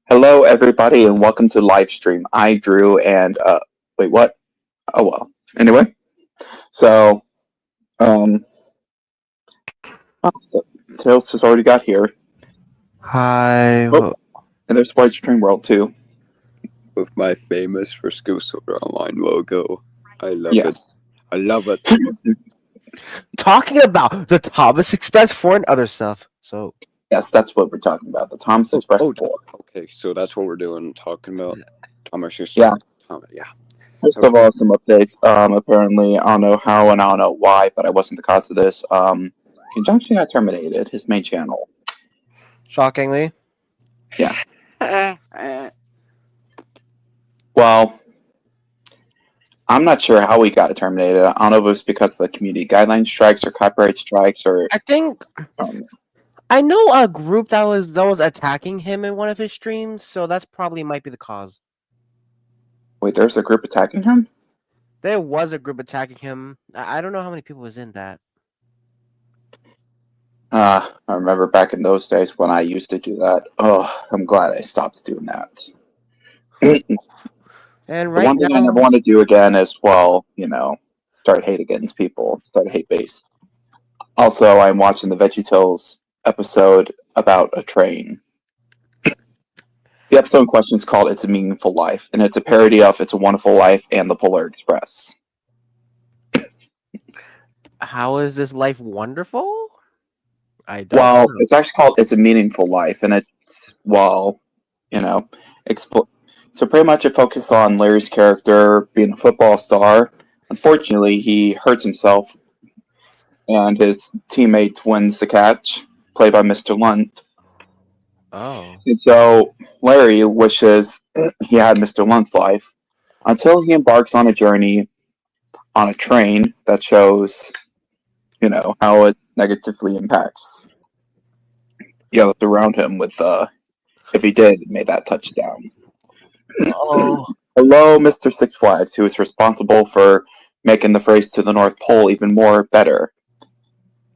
Hello, everybody, and welcome to live stream. I Drew and wait, what? Oh well. Anyway, so um, oh, Tails has already got here. Hi. Oh, and there's White Stream World too. With my famous for School Soldier Online logo. I love Yeah. it. I love it. Talking about the Thomas Express for and other stuff. So Yes, that's what we're talking about. The Thomas Express 4. Okay, so that's what we're doing. Talking about Thomas. Yeah. Yeah. First of all, some updates. Apparently, I don't know how and I don't know why, but I wasn't the cause of this. Conjunction got terminated. His main channel. shockingly, Well, I'm not sure how we got it terminated. I don't know if it was because of the community guideline strikes or copyright strikes or. I think Um, I know a group that was attacking him in one of his streams, so that's probably might be the cause. Wait, there's a group attacking him? There was a group attacking him. I don't know how many people was in that. I remember back in those days when I used to do that. Oh, I'm glad I stopped doing that. And The right one thing I never now, want to do again is, well, start hate against people, start hate base. Also, I'm watching the VeggieTales episode about a train. The episode in question is called It's a Meaningful Life, and it's a parody of It's a Wonderful Life and the Polar Express. how is this life wonderful? I don't Well, know. it's actually called It's a Meaningful Life, and it, well, you know, so pretty much it focuses on Larry's character being a football star. Unfortunately, he hurts himself, and his teammate wins the catch, played by Mr. Lunt. Oh. And so Larry wishes he had Mr. Lunt's life until he embarks on a journey on a train that shows, how it negatively impacts the others around him with if he did made that touchdown. Oh. Hello, Mr. Six Flags, who is responsible for making the phrase to the North Pole even more better.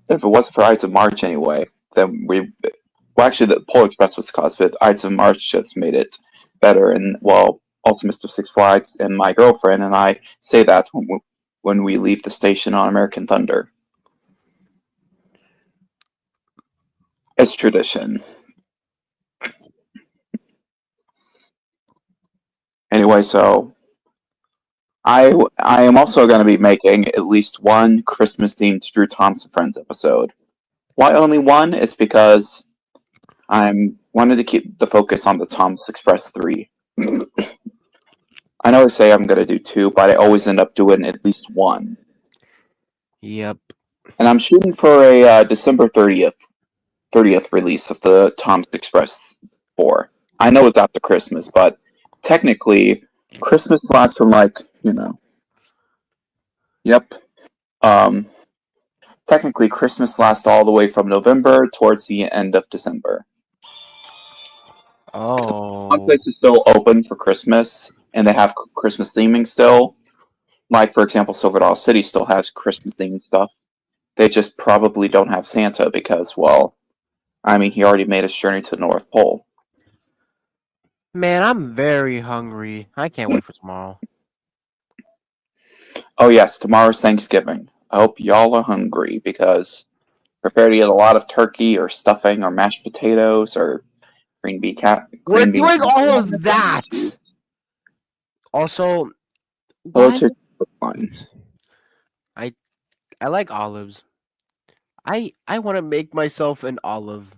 If it wasn't for Ides of March anyway, then actually the Pole Express was the cause of it. Ides of March just made it better, and well, also Mr. Six Flags and my girlfriend and I say that when we leave the station on American Thunder. It's tradition. Anyway, so I am also going to be making at least one Christmas themed Drew Thompson Friends episode. Why only one? It's because I'm wanted to keep the focus on the Thomas Express 3. I know I say I'm going to do 2, but I always end up doing at least one. Yep. And I'm shooting for a December 30th release of the Thomas Express 4. I know it's after Christmas, but technically Christmas lasts from Yep. Technically Christmas lasts all the way from November towards the end of December. Oh. One place is still open for Christmas, and they have Christmas theming still. Like, for example, Silver Dollar City still has Christmas themed stuff. They just probably don't have Santa because, well, he already made his journey to the North Pole. Man, I'm very hungry. I can't wait for tomorrow. Oh, yes, tomorrow's Thanksgiving. I hope y'all are hungry because prepare to get a lot of turkey or stuffing or mashed potatoes or green bean We're doing all of that. Also, Hello why to lines. I like olives. I want to make myself an olive.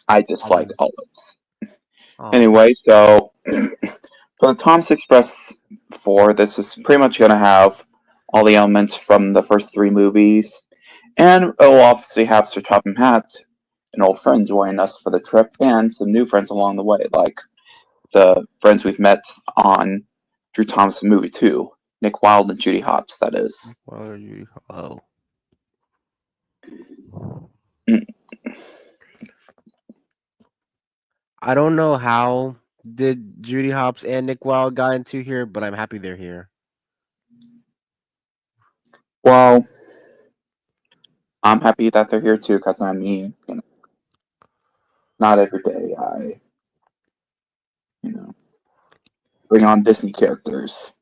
I dislike olives. olives. Oh. Anyway, so for the Thomas Express 4, this is pretty much going to have all the elements from the first 3 movies, and it will obviously have Sir Topham Hatt, an old friend, joining us for the trip, and some new friends along the way, like the friends we've met on Drew Thompson movie 2, Nick Wilde and Judy Hopps, that is. What are you? Oh. Mm. I don't know how did Judy Hopps and Nick Wilde got into here, but I'm happy they're here. Well, I'm happy that they're here too, because not every day bring on Disney characters.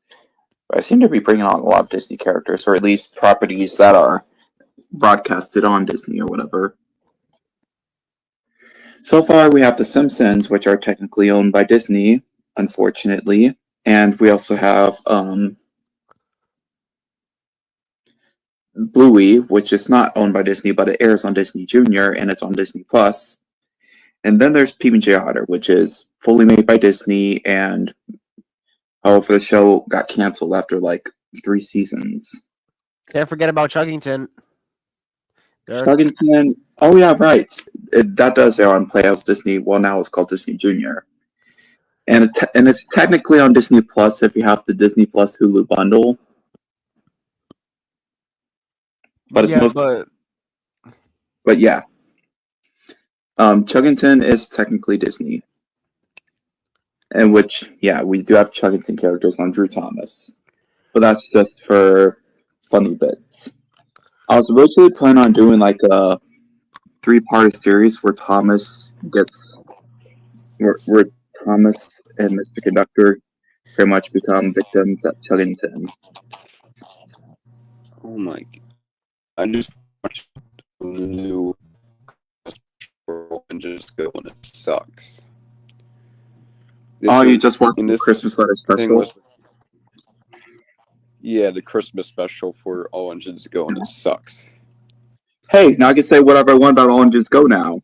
But I seem to be bringing on a lot of Disney characters, or at least properties that are broadcasted on Disney or whatever. So far, we have The Simpsons, which are technically owned by Disney, unfortunately, and we also have Bluey, which is not owned by Disney, but it airs on Disney Junior, and it's on Disney Plus. And then there's P&J Otter, which is fully made by Disney, and however, the show got canceled after like 3 seasons. Can't forget about Chuggington. Chuggington, oh yeah, right. That does air on Playhouse Disney. Well, now it's called Disney Junior. And it's technically on Disney Plus if you have the Disney Plus Hulu bundle. But it's mostly... But yeah. Chuggington is technically Disney. And which, yeah, we do have Chuggington characters on Drew Thomas. But that's just for funny bits. I was originally planning on doing like a 3-part series where Thomas gets... Where Thomas and Mr. Conductor pretty much become victims at Chuggington. Oh my... I just watched the new and just go and it sucks. You just watched the Christmas letter special? Yeah, the Christmas special for All Engines Go, and it sucks. Hey, now I can say whatever I want about All Engines Go now.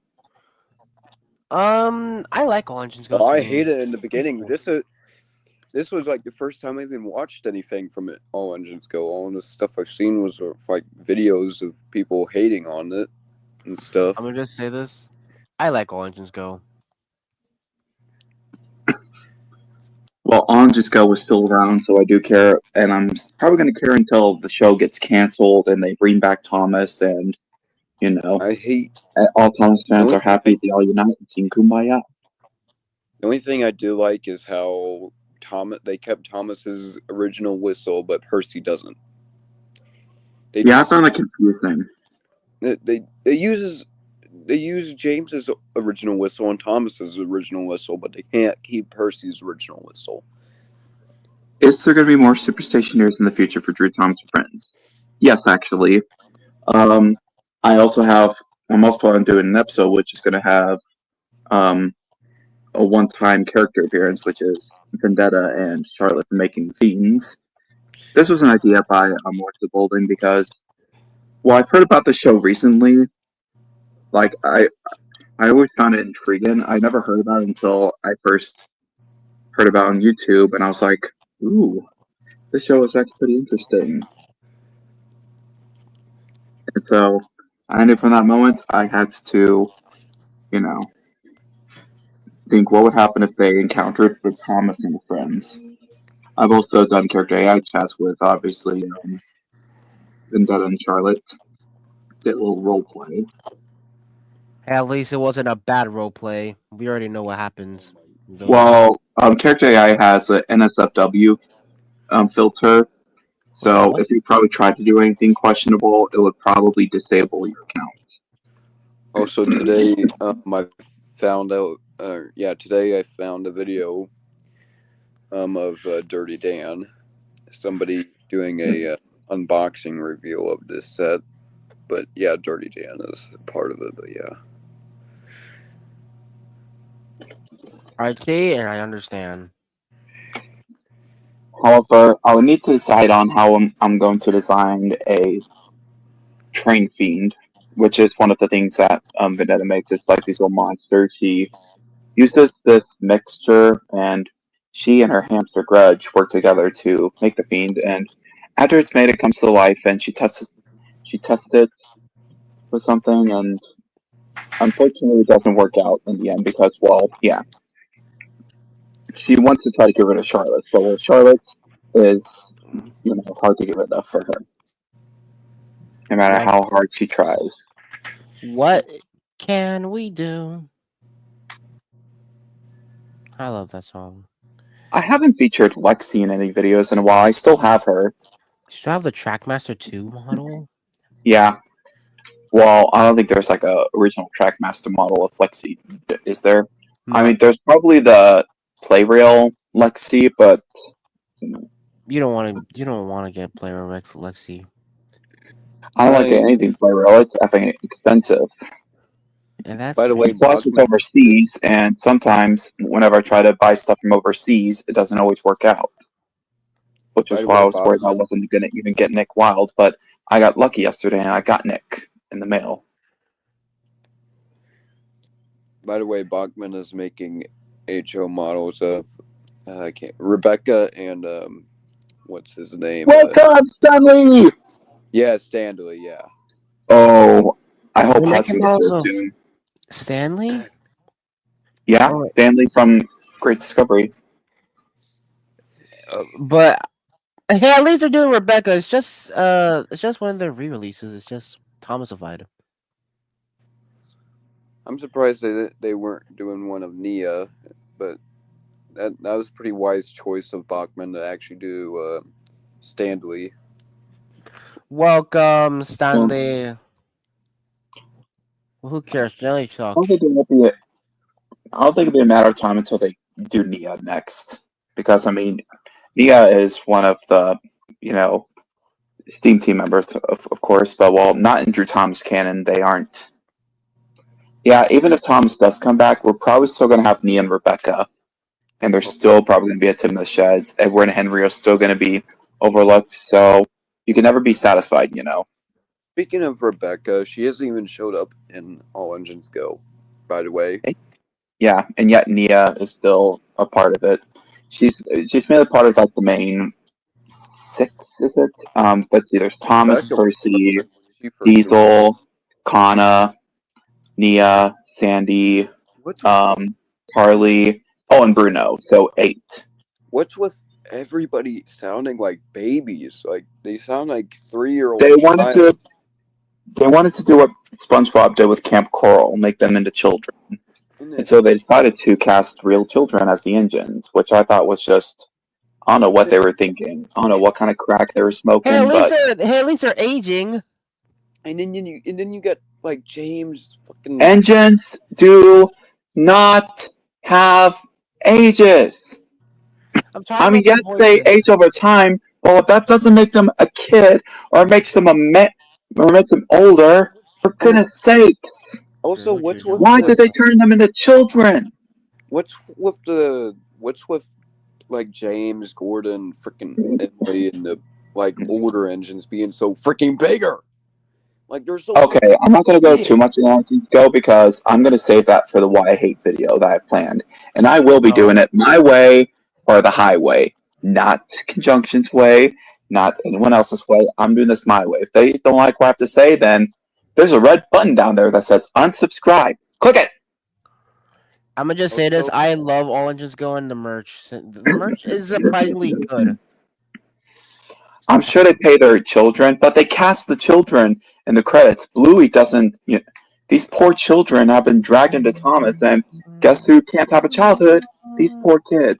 I like All Engines Go. I hate it in the beginning. This was like the first time I even watched anything from it. All Engines Go. All the stuff I've seen was like videos of people hating on it and stuff. I'm gonna just say this: I like All Engines Go. Well, All Engines Go was still around, so I do care, and I'm probably going to care until the show gets canceled and they bring back Thomas, and I hate all Thomas fans are happy. They all unite and sing Kumbaya. The only thing I do like is how they kept Thomas's original whistle, but Percy doesn't. I found that confusing. They use James's original whistle and Thomas's original whistle, but they can't keep Percy's original whistle. Is there going to be more Superstationers in the future for Drew Thomas Friends? Yes, actually. I'm also planning on doing an episode which is going to have a one-time character appearance, which is Vendetta and Charlotte from Making Fiends. This was an idea by Melissa Golding because, well, I've heard about the show recently. Like, I always found it intriguing. I never heard about it until I first heard about it on YouTube, and I was like, ooh, this show is actually pretty interesting. And so, I knew from that moment I had to, think what would happen if they encountered with Thomas and his friends. I've also done character AI chats with, obviously, Vendetta and Charlotte. Did a little role play. At least it wasn't a bad role play. We already know what happens. Well, character AI has an NSFW filter, so if you probably tried to do anything questionable, it would probably disable your account. Also, today I found out. Today I found a video of Dirty Dan, somebody doing a unboxing review of this set. But yeah, Dirty Dan is part of it. But yeah. I see and I understand. However, I would need to decide on how I'm going to design a train fiend, which is one of the things that Vendetta makes. It's like these little monsters. She uses this mixture, and she and her hamster Grudge work together to make the fiend. And after it's made, it comes to life, and she tests it for something, and unfortunately, it doesn't work out in the end because, well, yeah. She wants to try to get rid of Charlotte, so Charlotte is, hard to get rid of for her. No matter how hard she tries. What can we do? I love that song. I haven't featured Lexi in any videos in a while. I still have her. You still have the Trackmaster 2 model? Yeah. Well, I don't think there's like a original Trackmaster model of Lexi, is there? No. I mean, there's probably the Playreal Lexi, but You don't want to get player Lexi, I don't like anything Playreal. It's effing expensive. and that's By the way, Plus, it's Bachman, overseas, and sometimes whenever I try to buy stuff from overseas, it doesn't always work out. Which By is the why way, I was worried I Bachman. wasn't going to even get Nick Wilde, but I got lucky yesterday and I got Nick in the mail. By the way, Bachman is making HO models of Rebecca and what's his name? Welcome, Stanley! Yeah, Stanley. Yeah. Oh, I hope We're Hudson making gets there models of- soon. Stanley. Yeah, Oh, Stanley from Great Discovery. but hey, at least they're doing Rebecca. It's just one of their re-releases. It's just Thomasified. I'm surprised they weren't doing one of Nia, but that was a pretty wise choice of Bachman to actually do Stanley. Welcome, Stanley. Well, who cares? Jelly I Chalk. don't think it'll be a matter of time until they do Nia next. Because, I mean, Nia is one of the, Steam team members, of course, but while not in Drew Thomas canon, they aren't. Yeah, even if Thomas does come back, we're probably still going to have Nia and Rebecca. And there's still probably going to be a Tim the Sheds. Edward and Henry are still going to be overlooked, so you can never be satisfied, Speaking of Rebecca, she hasn't even showed up in All Engines Go, by the way. Yeah, and yet Nia is still a part of it. She's made a part of like the main 6, is it? But see, there's Thomas, Rebecca was Percy, when she first joined. Diesel, Kana, Nia, Sandy, What's Carly, and Bruno. So 8. what's with everybody sounding like babies? Like they sound like 3-year-old. They wanted to do what SpongeBob did with Camp Coral, make them into children. And so they decided to cast real children as the engines, which I thought was just, I don't know what they were thinking. I don't know what kind of crack they were smoking, Hey, but at least they're aging. And then you got like James fucking engines do not have ages. I mean, yes, they age over time, but if that doesn't make them a kid or makes them makes them older, for goodness sake. Also, what's with why did they turn them into children? What's with like James, Gordon, freaking Emily, and the like older engines being so freaking bigger? Like there's so okay. I'm not gonna go too much in Engines Go because I'm gonna save that for the Why I Hate video that I planned, and I will be doing it my way or the highway, not Conjunction's way, not anyone else's way. I'm doing this my way. If they don't like what I have to say, then there's a red button down there that says unsubscribe. Click it. I'm gonna just say this: I love All Engines Go and the merch. The merch is surprisingly good. I'm sure they pay their children, but they cast the children in the credits. Bluey doesn't. These poor children have been dragged into Thomas, and guess who can't have a childhood? These poor kids.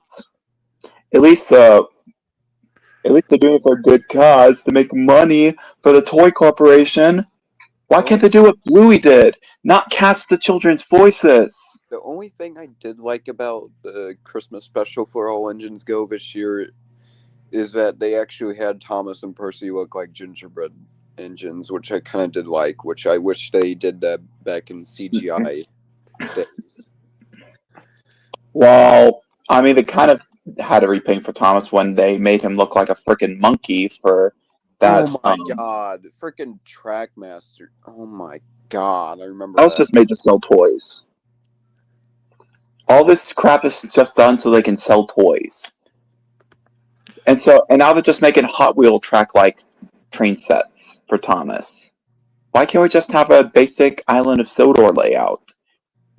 At least they're doing it for a good cause to make money for the toy corporation. Why can't they do what Bluey did? Not cast the children's voices. The only thing I did like about the Christmas special for All Engines Go this year is that they actually had Thomas and Percy look like gingerbread engines, which I kind of did like, which I wish they did that back in CGI days. Well, I mean, they kind of had to repaint for Thomas when they made him look like a freaking monkey for that. Oh my god, freaking Trackmaster! Oh my god, I remember that was just made to sell toys. All this crap is just done so they can sell toys. And now they're just making Hot Wheel track like train sets for Thomas. Why can't we just have a basic Island of Sodor layout?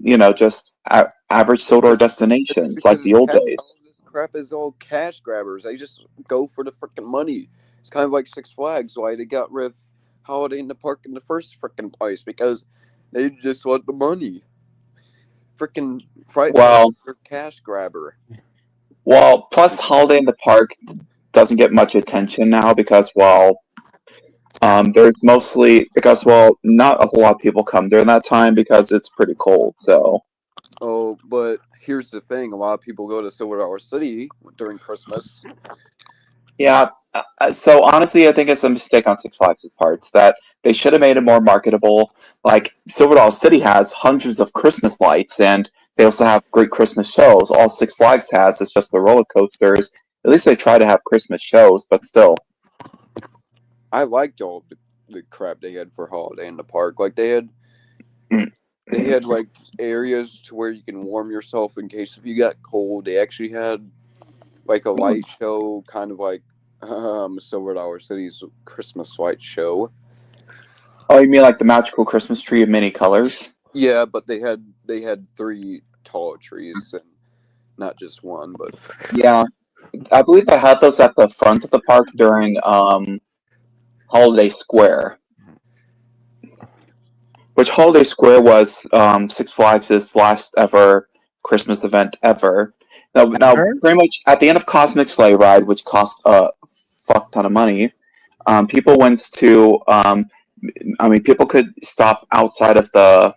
Just average Sodor destinations like the old days. All this crap is all cash grabbers. They just go for the freaking money. It's kind of like Six Flags, why they got rid of Holiday in the Park in the first freaking place, because they just want the money. Freaking Fright Fest or cash grabber. Well, plus Holiday in the Park doesn't get much attention now because, there's mostly not a whole lot of people come during that time because it's pretty cold. So. Oh, but here's the thing: a lot of people go to Silver Dollar City during Christmas. Yeah. So honestly, I think it's a mistake on Six Flags' part that they should have made it more marketable. Like Silver Dollar City has hundreds of Christmas lights, and they also have great Christmas shows. All Six Flags has is just the roller coasters. At least they try to have Christmas shows, but still. I liked all of the crap they had for holiday in the park. Like they had like areas to where you can warm yourself in case if you got cold. They actually had like a light show, kind of like Silver Dollar City's Christmas light show. Oh, you mean like the magical Christmas tree of many colors? Yeah, but they had 3 tall trees and not just one. But Yeah, I believe I had those at the front of the park during Holiday Square. Which Holiday Square was Six Flags' last ever Christmas event ever. Now, pretty much at the end of Cosmic Sleigh Ride, which cost a fuck ton of money, people went to. People could stop outside of the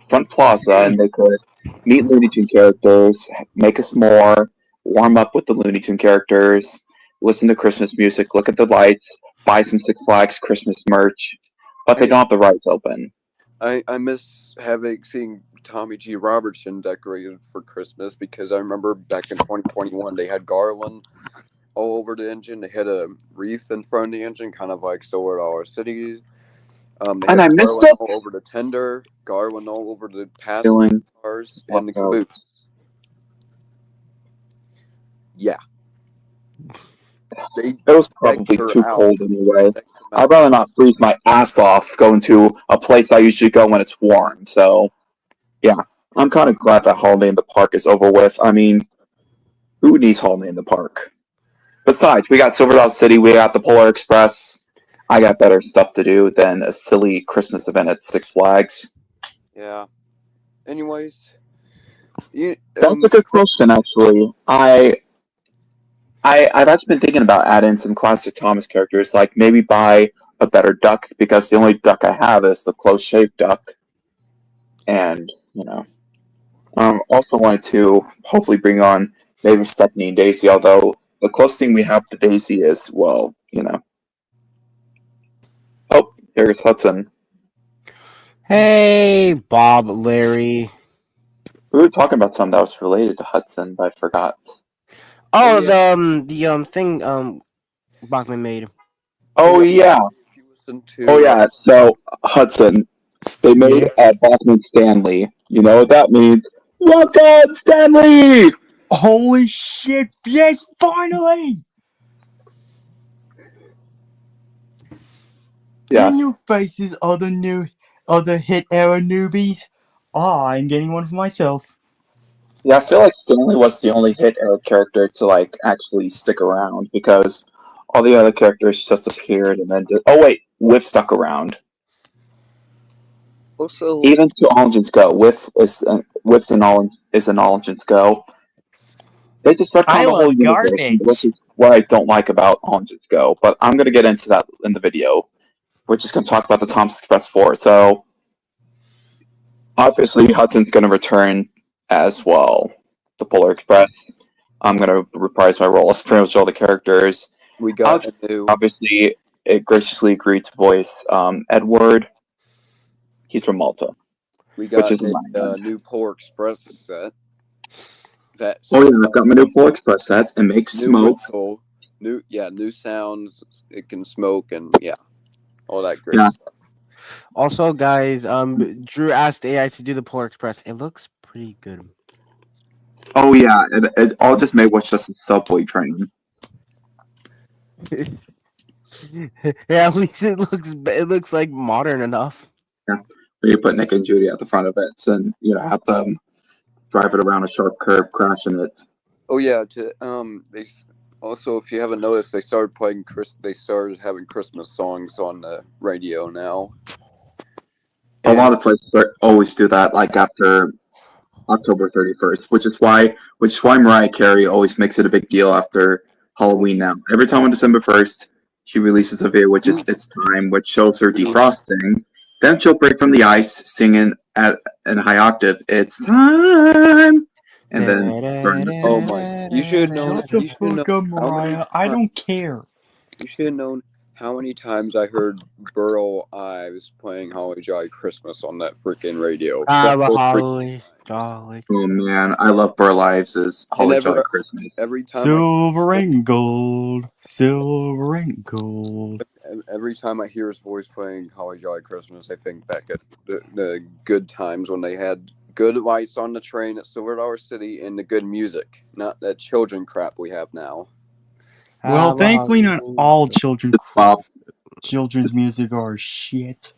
front plaza and they could meet Looney Tune characters, make a s'more, warm up with the Looney Tune characters, listen to Christmas music, look at the lights, buy some Six Flags Christmas merch, but they don't have the rides open. I miss seeing Tommy G. Robertson decorated for Christmas because I remember back in 2021 they had garland all over the engine. They had a wreath in front of the engine, kind of like Silver Dollar City. They And I had missed garland it. all over the tender, garland all over the passenger cars and the caboose. Yeah. It was probably too cold anyway. I'd rather not freeze my ass off going to a place I usually go when it's warm. So, yeah, I'm kind of glad that Holiday in the Park is over with. I mean, who needs Holiday in the Park? Besides, we got Silver Dollar City, we got the Polar Express. I got better stuff to do than a silly Christmas event at Six Flags. Yeah. Anyways, that's a good question, actually. I've actually been thinking about adding some classic Thomas characters, like maybe buy a better duck, because the only duck I have is the close-shaped duck. And, also wanted to hopefully bring on maybe Stephanie and Daisy, although the closest thing we have to Daisy is, well, Oh, here's Hudson. Hey, Bob, Larry. We were talking about something that was related to Hudson, but I forgot. Oh, the thing Bachman made. Oh yeah. If you listen to, oh yeah. So Hudson, they made Bachman Stanley. You know what that means? Welcome, Stanley! Holy shit! Yes, finally! Yes. In your faces, other hit era newbies. I'm getting one for myself. Yeah, I feel like Stanley was the only hit era character to actually stick around, because all the other characters just appeared and then Whiff stuck around. Also, even to All Engines Go, Whiff is an All Engines Go. They just retconned I the whole love universe, garbage. which is what I don't like about All Engines Go. But I'm going to get into that in the video. We're just going to talk about the Thomas Express 4. So, obviously, Hudson's going to return as well. The Polar Express. I'm going to reprise my role as pretty much all the characters. we got a new. Obviously, it graciously agreed to voice Edward. He's from Malta. We got which is a new Polar Express set. Oh yeah, I've got my new Polar Express sets. It makes new smoke. Whistle, new sounds. It can smoke and all that great stuff. Also, guys, Drew asked AI to do the Polar Express. It looks pretty good. Oh yeah, it all just made was just a subway train. Yeah, at least it looks like modern enough. Yeah, you put Nick and Judy at the front of it, and have them drive it around a sharp curve, crashing it. Oh yeah, they also, if you haven't noticed, they started having Christmas songs on the radio now. A lot of places always do that, after October 31st, which is why Mariah Carey always makes it a big deal after Halloween now. Every time on December 1st, she releases a video, which is It's Time, which shows her defrosting. Then she'll break from the ice, singing in a high octave, "It's time." and then burn the Oh my! You should have known. Shut the You should have fuck known up, how many Mariah. I times. don't care. You should have known how many times I heard Burl Ives playing "Holly Jolly Christmas" on that freaking radio. Several freaking Jolly. Oh man, I love Burl Ives' Holly Jolly Christmas. Every time Silver and gold, silver and gold. every time I hear his voice playing "Holly Jolly Christmas," I think back at the good times when they had good lights on the train at Silver Dollar City and the good music, not that children crap we have now. Well, thankfully, not all Bob, children's music are shit.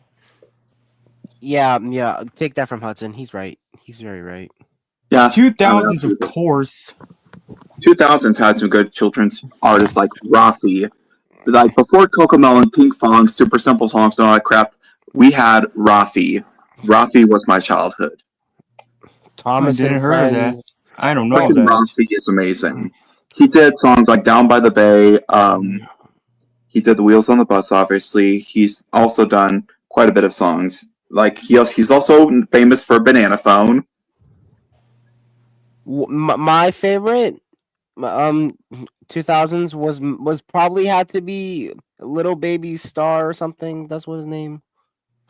Yeah. Take that from Hudson. He's right. He's very right. yeah, 2000s, of course. 2000s had some good children's artists like Rafi. Like before Cocomelon, Pink Fong, Super Simple Songs, and all that crap, we had Rafi. Rafi was my childhood. Thomas I didn't and hear of that. Friends. I don't know Fucking that. Rafi is amazing. He did songs like Down by the Bay. He did The Wheels on the Bus, obviously. He's also done quite a bit of songs. Like he's also famous for Banana Phone. My favorite 2000s was probably had to be Little Baby Star or something. That's what his name.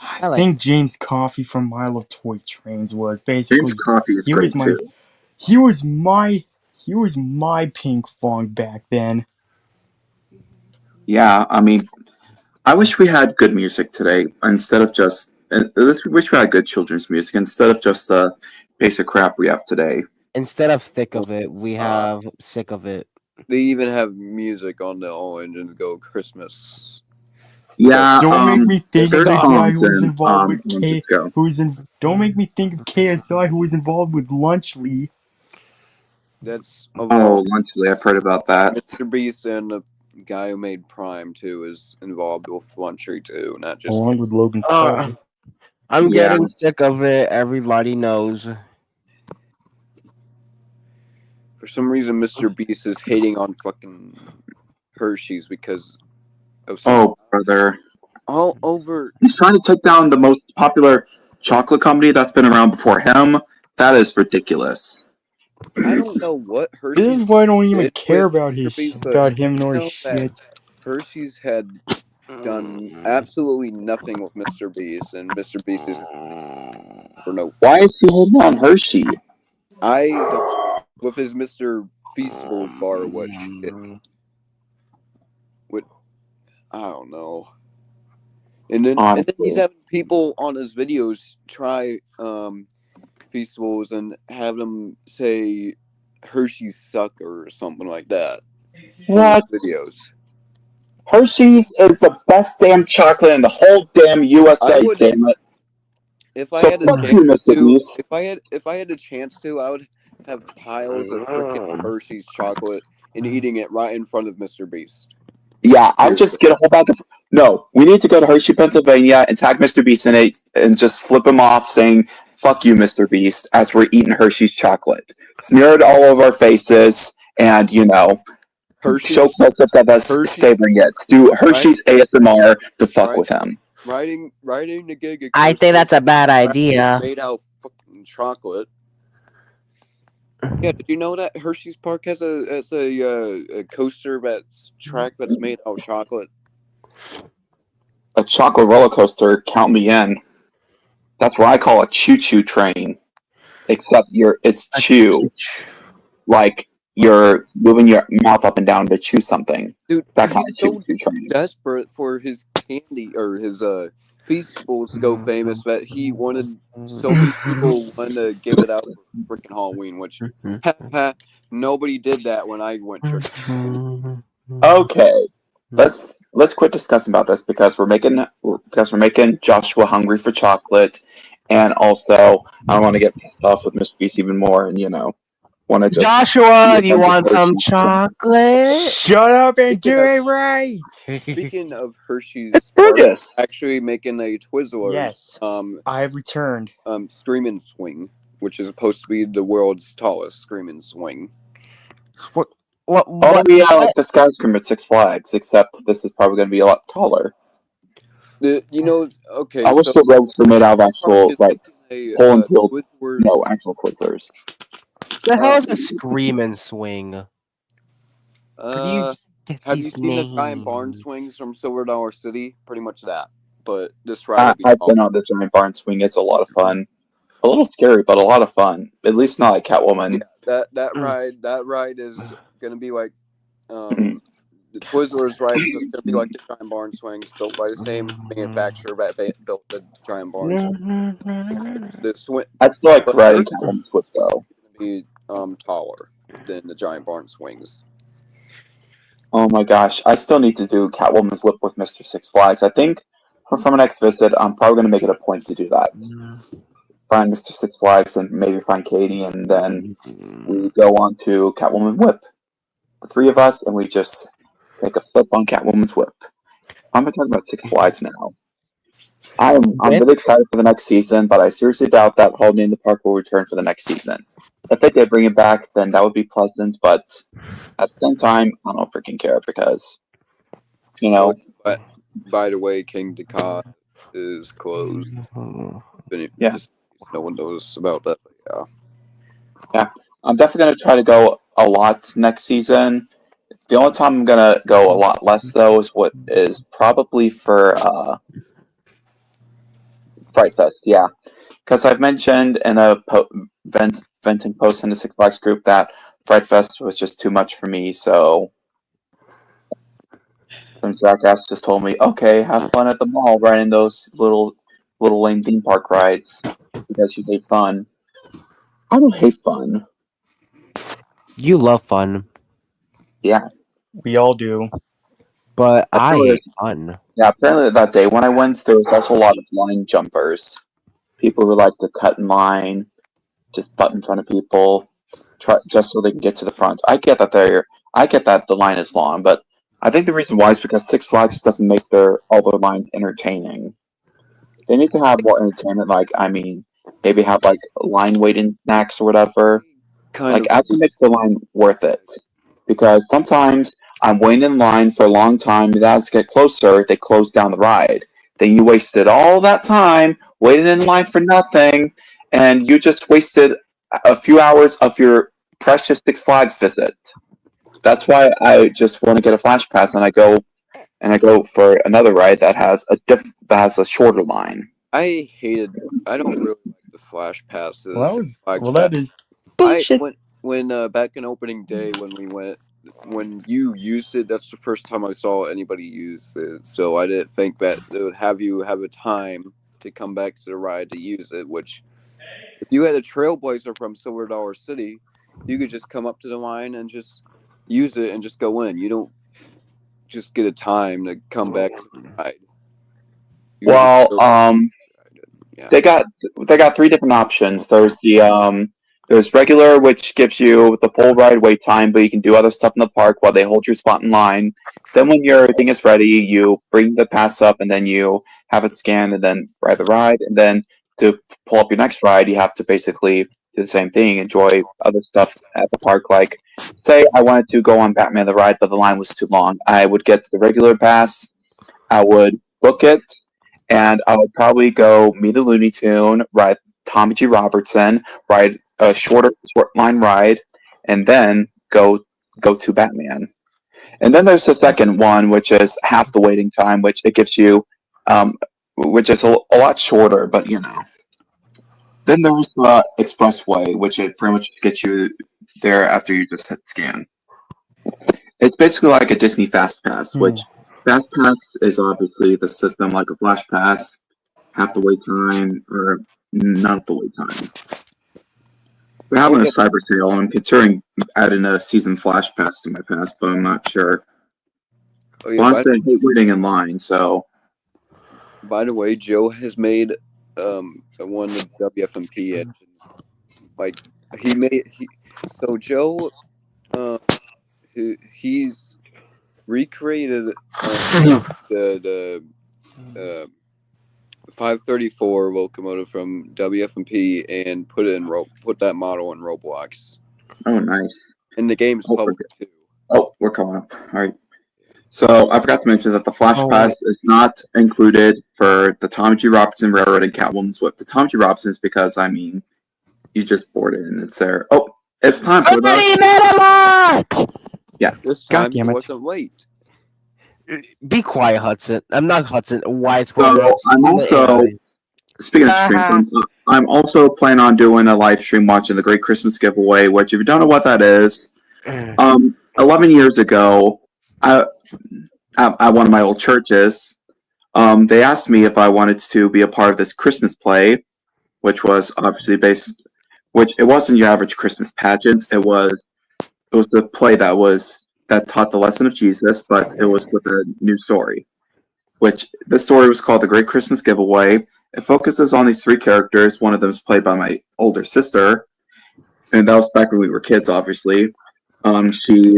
I think James Coffey from Mile of Toy Trains was basically. James Coffey is he great was my- too. He was my Pink Fong back then. Yeah, I mean, I wish we had good music today instead of just. I wish we had good children's music instead of just the basic crap we have today. Instead of Thick of It, we have Sick of It. They even have music on the All Engines Go Christmas. Yeah, Don't make me think of the there's guy songs who was in, involved with Let's Go. Don't make me think of KSI who was involved with Lunchley. That's Oh, Lunchley, I've heard about that. Mr. Beast and the guy who made Prime too is involved with Lunchley too, not just. Along with Logan Paul. I'm Yeah. getting sick of it. Everybody knows. For some reason, Mr. Beast is hating on fucking Hershey's because of some Oh, brother. all over. He's trying to take down the most popular chocolate company that's been around before him. That is ridiculous. I don't know what Hershey's. This is why I don't even did care with about Mr. Beast, but about him nor you his know that shit. Hershey's had done absolutely nothing with Mr. Beast, and Mr. Beast is for no. Why is he holding on Hershey? I don't, with his Mr. Feastables bar, which it would, I don't know. And then he's having people on his videos try Feastables and have them say Hershey's sucker or something like that. What? Videos. Hershey's is the best damn chocolate in the whole damn USA, damn it. If I had a Fuck chance you, Mr. to, Beast. if I had a chance to, I would have piles of freaking Hershey's chocolate and eating it right in front of Mr. Beast. Yeah, I'll just get a whole bag of. No, we need to go to Hershey, Pennsylvania, and tag Mr. Beast in it, and just flip him off, saying "Fuck you, Mr. Beast," as we're eating Hershey's chocolate. Smear it all over our faces, and Hershey's, show close up of us savoring it. Do Hershey's ASMR to fuck with him. Riding the gig. I think that's a bad idea. Made out of fucking chocolate. Yeah, did you know that Hershey's Park has a coaster track that's made out of chocolate? A chocolate roller coaster, count me in. That's what I call a choo-choo train. Except it's chew. Like you're moving your mouth up and down to chew something. Dude, that kind of he's choo-choo train. Desperate for his candy or his Feastables to go famous that he wanted so many people wanted to give it out for freaking Halloween, which nobody did that when I went trick. Okay, let's quit discussing about this because we're making Joshua hungry for chocolate, and also I want to get pissed off with Mr. Beast even more, and want to just. Joshua, you want some chocolate? Shut up and do it right. Speaking of Hershey's, actually making a Twizzlers. Yes, I have returned. Screaming Swing, which is supposed to be the world's tallest screaming swing. What? Oh yeah, like the Skyscreamer at Six Flags, except this is probably going to be a lot taller. Okay. I wish the ropes were made out of actual hole and peeled. No, actual Twizzlers. The hell is a scream and swing? Where do you Uh, get have you these seen the giant barn names? swings from Silver Dollar City? Pretty much that. But this ride will be I've been on the giant barn swing. It's a lot of fun. A little scary, but a lot of fun. At least not like Catwoman. that ride is gonna be like the Twizzlers ride is just gonna be like the giant barn swings built by the same manufacturer that built the giant barn swing. The swing I still like But riding they're- Catwoman's whip though. be taller than the giant barn swings. Oh my gosh, I still need to do Catwoman's whip with Mr. Six Flags. I think for my next visit, I'm probably going to make it a point to do that. Find Mr. Six Flags and maybe find Katie, and then we go on to Catwoman Whip. The three of us, and we just take a flip on Catwoman's Whip. I'm going to talk about Six Flags now. I'm really excited for the next season, but I seriously doubt that Holiday in the Park will return for the next season. If they did bring it back, then that would be pleasant, but at the same time, I don't freaking care because, you know, But by the way, King Decad is closed. Yeah. Just, no one knows about that. But yeah. I'm definitely going to try to go a lot next season. The only time I'm going to go a lot less, though, is probably for Fright Fest, yeah. Because I've mentioned in a venting post in the Six Flags group that Fright Fest was just too much for me, so some jackass just told me, okay, have fun at the mall riding those little lame theme park rides because you hate fun. I don't hate fun. You love fun, We all do. but I Apparently- hate fun. Yeah, apparently that day when I went, there was also a lot of line jumpers. People who like to cut in line, just butt in front of people, just so they can get to the front. I get that the line is long, but I think the reason why is because Six Flags doesn't make all their lines entertaining. They need to have more entertainment, maybe have line waiting snacks or whatever. Actually make the line worth it. Because sometimes I'm waiting in line for a long time, and as I get closer, they close down the ride. Then you wasted all that time waiting in line for nothing, and you just wasted a few hours of your precious Six Flags visit. That's why I just want to get a flash pass, and I go for another ride that has a shorter line. I don't really like the flash passes. That is bullshit. When back in opening day when you used it, that's the first time I saw anybody use it. So I didn't think that they would have you have a time to come back to the ride to use it. Which, if you had a Trailblazer from Silver Dollar City, you could just come up to the line and just use it and just go in. You don't just get a time to come back to the ride. They got three different options. There's there's regular, which gives you the full ride wait time, but you can do other stuff in the park while they hold your spot in line. Then when your thing is ready, you bring the pass up, and then you have it scanned, and then ride the ride. And then to pull up your next ride, you have to basically do the same thing, enjoy other stuff at the park. Like, say I wanted to go on Batman the Ride, but the line was too long. I would get the regular pass, I would book it, and I would probably go meet a Looney Tune, ride Tommy G. Robertson, ride a short line ride, and then go to Batman. And then there's the second one, which is half the waiting time, which it gives you, which is a lot shorter, but you know. Then there's the Expressway, which it pretty much gets you there after you just hit scan. It's basically like a Disney Fast Pass, which Fast Pass is obviously the system like a Flash Pass, half the wait time, or none of the wait time. We're having a cyber sale. I'm considering adding a season Flash Pass to my pass, but I'm not sure. Honestly, I hate waiting in line, so. By the way, Joe has made one of the WFMP engines. So Joe, he's recreated the 534 locomotive from WFMP and put that model in Roblox. Oh, nice. And the game's public too. Oh, we're coming up. All right. So I forgot to mention that the Flash Pass is not included for the Tommy G. Robertson Railroad and Catwoman's Whip. The Tommy G. Robertson is because, you just board it and it's there. Oh, It's time for the. This God time damn it it. wasn't late. Be quiet, Hudson. I'm not Hudson. White. So I'm also speaking of streams. I'm also planning on doing a live stream watching the Great Christmas Giveaway. Which, if you don't know what that is, 11 years ago, at one of my old churches, they asked me if I wanted to be a part of this Christmas play, which was obviously based. Which it wasn't your average Christmas pageant. It was a play that taught the lesson of Jesus, but it was with a new story. Which the story was called The Great Christmas Giveaway. It focuses on these three characters. One of them is played by my older sister, and that was back when we were kids, obviously. She